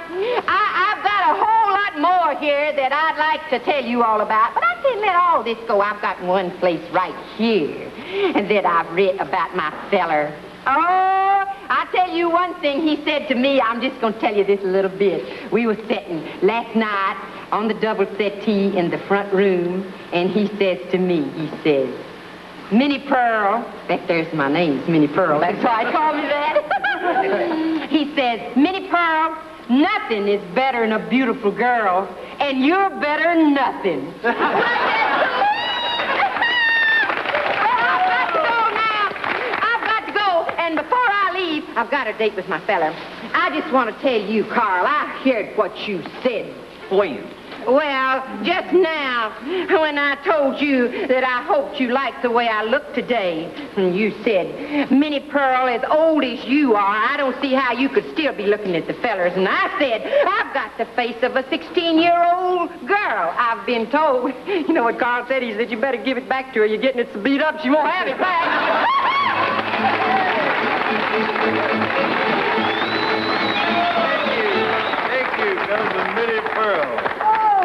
O: I've got a whole lot more here that I'd like to tell you all about, but I can't let all this go. I've got one place right here that I've read about my feller. Oh, I'll tell you one thing he said to me. I'm just going to tell you this a little bit. We were sitting last night on the double settee in the front room, and he says to me, he says, Minnie Pearl, that there's my name, it's Minnie Pearl, that's why I call me that. He says, Minnie Pearl, nothing is better than a beautiful girl, and you're better than nothing. And before I leave, I've got a date with my fella. I just want to tell you, Carl, I heard what you said.
C: When?
O: Well, just now, when I told you that I hoped you liked the way I look today, and you said, Minnie Pearl, as old as you are, I don't see how you could still be looking at the fellers. And I said, I've got the face of a 16-year-old girl. I've been told. You know what Carl said? He said, you better give it back to her. You're getting it so beat up, she won't have it back.
C: Thank you, Cousin Minnie Pearl.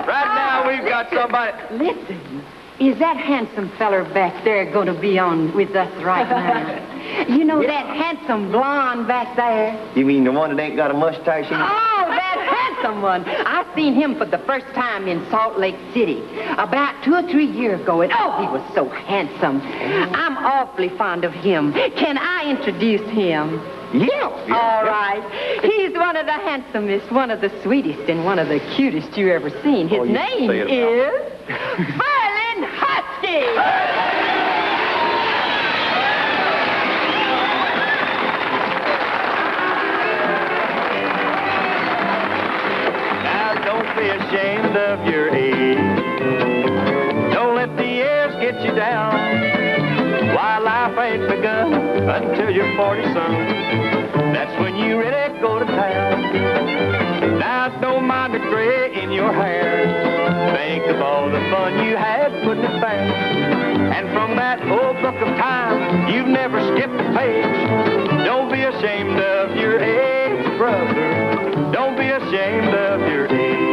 C: Right now, we've got somebody...
O: Listen, is that handsome feller back there going to be on with us right now? You know that handsome blonde back there?
C: You mean the one that ain't got a mustache in it?
O: Oh, that handsome one. I seen him for the first time in Salt Lake City about 2 or 3 years ago, and oh, he was so handsome. I'm awfully fond of him. Can I introduce him?
C: Yeah.
O: All right. He's one of the handsomest, one of the sweetest, and one of the cutest you ever seen. His name is Berlin Husky.
A: Now don't be ashamed of your age. Don't let the years get you down. Why, life ain't begun until you're 40 some. That's when you really go to town. Now don't mind the gray in your hair. Think of all the fun you had putting it back. And from that old book of time, you've never skipped a page. Don't be ashamed of your age, brother. Don't be ashamed of your age.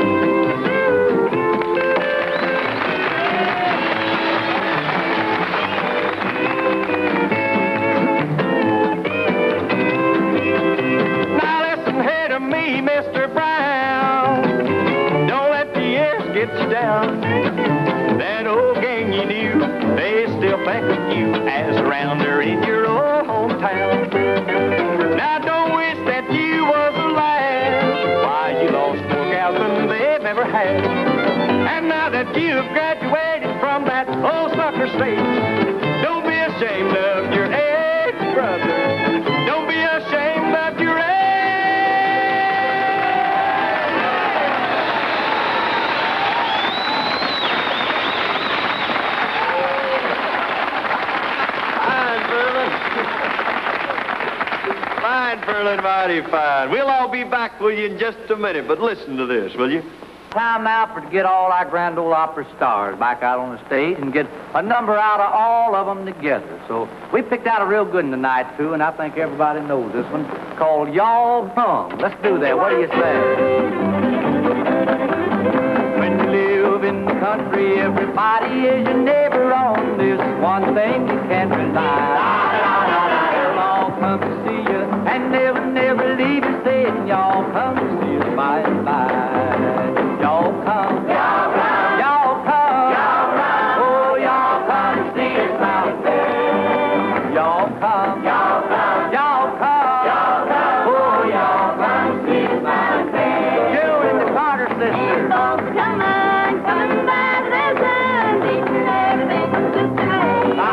A: Mr. Brown, don't let the years get you down. That old gang you knew, they still think of you as a rounder in your old hometown. Now don't wish that you was alive. Why, you lost
Q: ever had. And now that you've graduated from that old sucker stage, don't be ashamed of your age, brother. Don't be ashamed of your age.
K: Fine, Furlan, mighty fine. We'll all be back with you in just a minute, but listen to this, will you?
P: Time now for to get all our Grand Ole Opry stars back out on the stage and get a number out of all of them together. So we picked out a real good one tonight, too, and I think everybody knows this one, called Y'all Come. Let's do that. What do you say? When you live in the country, everybody is your neighbor on this one thing you can't rely. They'll all come to see you and never leave you saying, y'all come to see us by and by. Y'all come. Y'all come. Y'all come. Y'all come. Oh, y'all come to see us out there. Y'all come. Y'all come. Y'all come. Y'all come. Oh, y'all come to see us out there. You and the Carter sisters.
D: Folks coming by the dozen, eating everything from soup to hay. And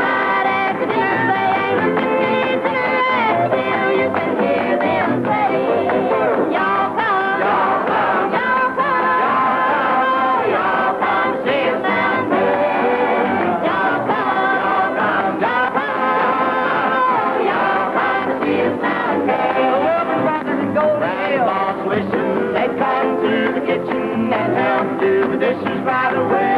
D: right after dinner, they ain't looking to the left. Still, you can hear them say, y'all come. Y'all come. Y'all come. Y'all come to see us out there. Y'all come. Y'all come. Y'all come to see us out there.
P: The women brothers and golden ale.
Q: Boss wishing they come to the kitchen and help do the dishes right away.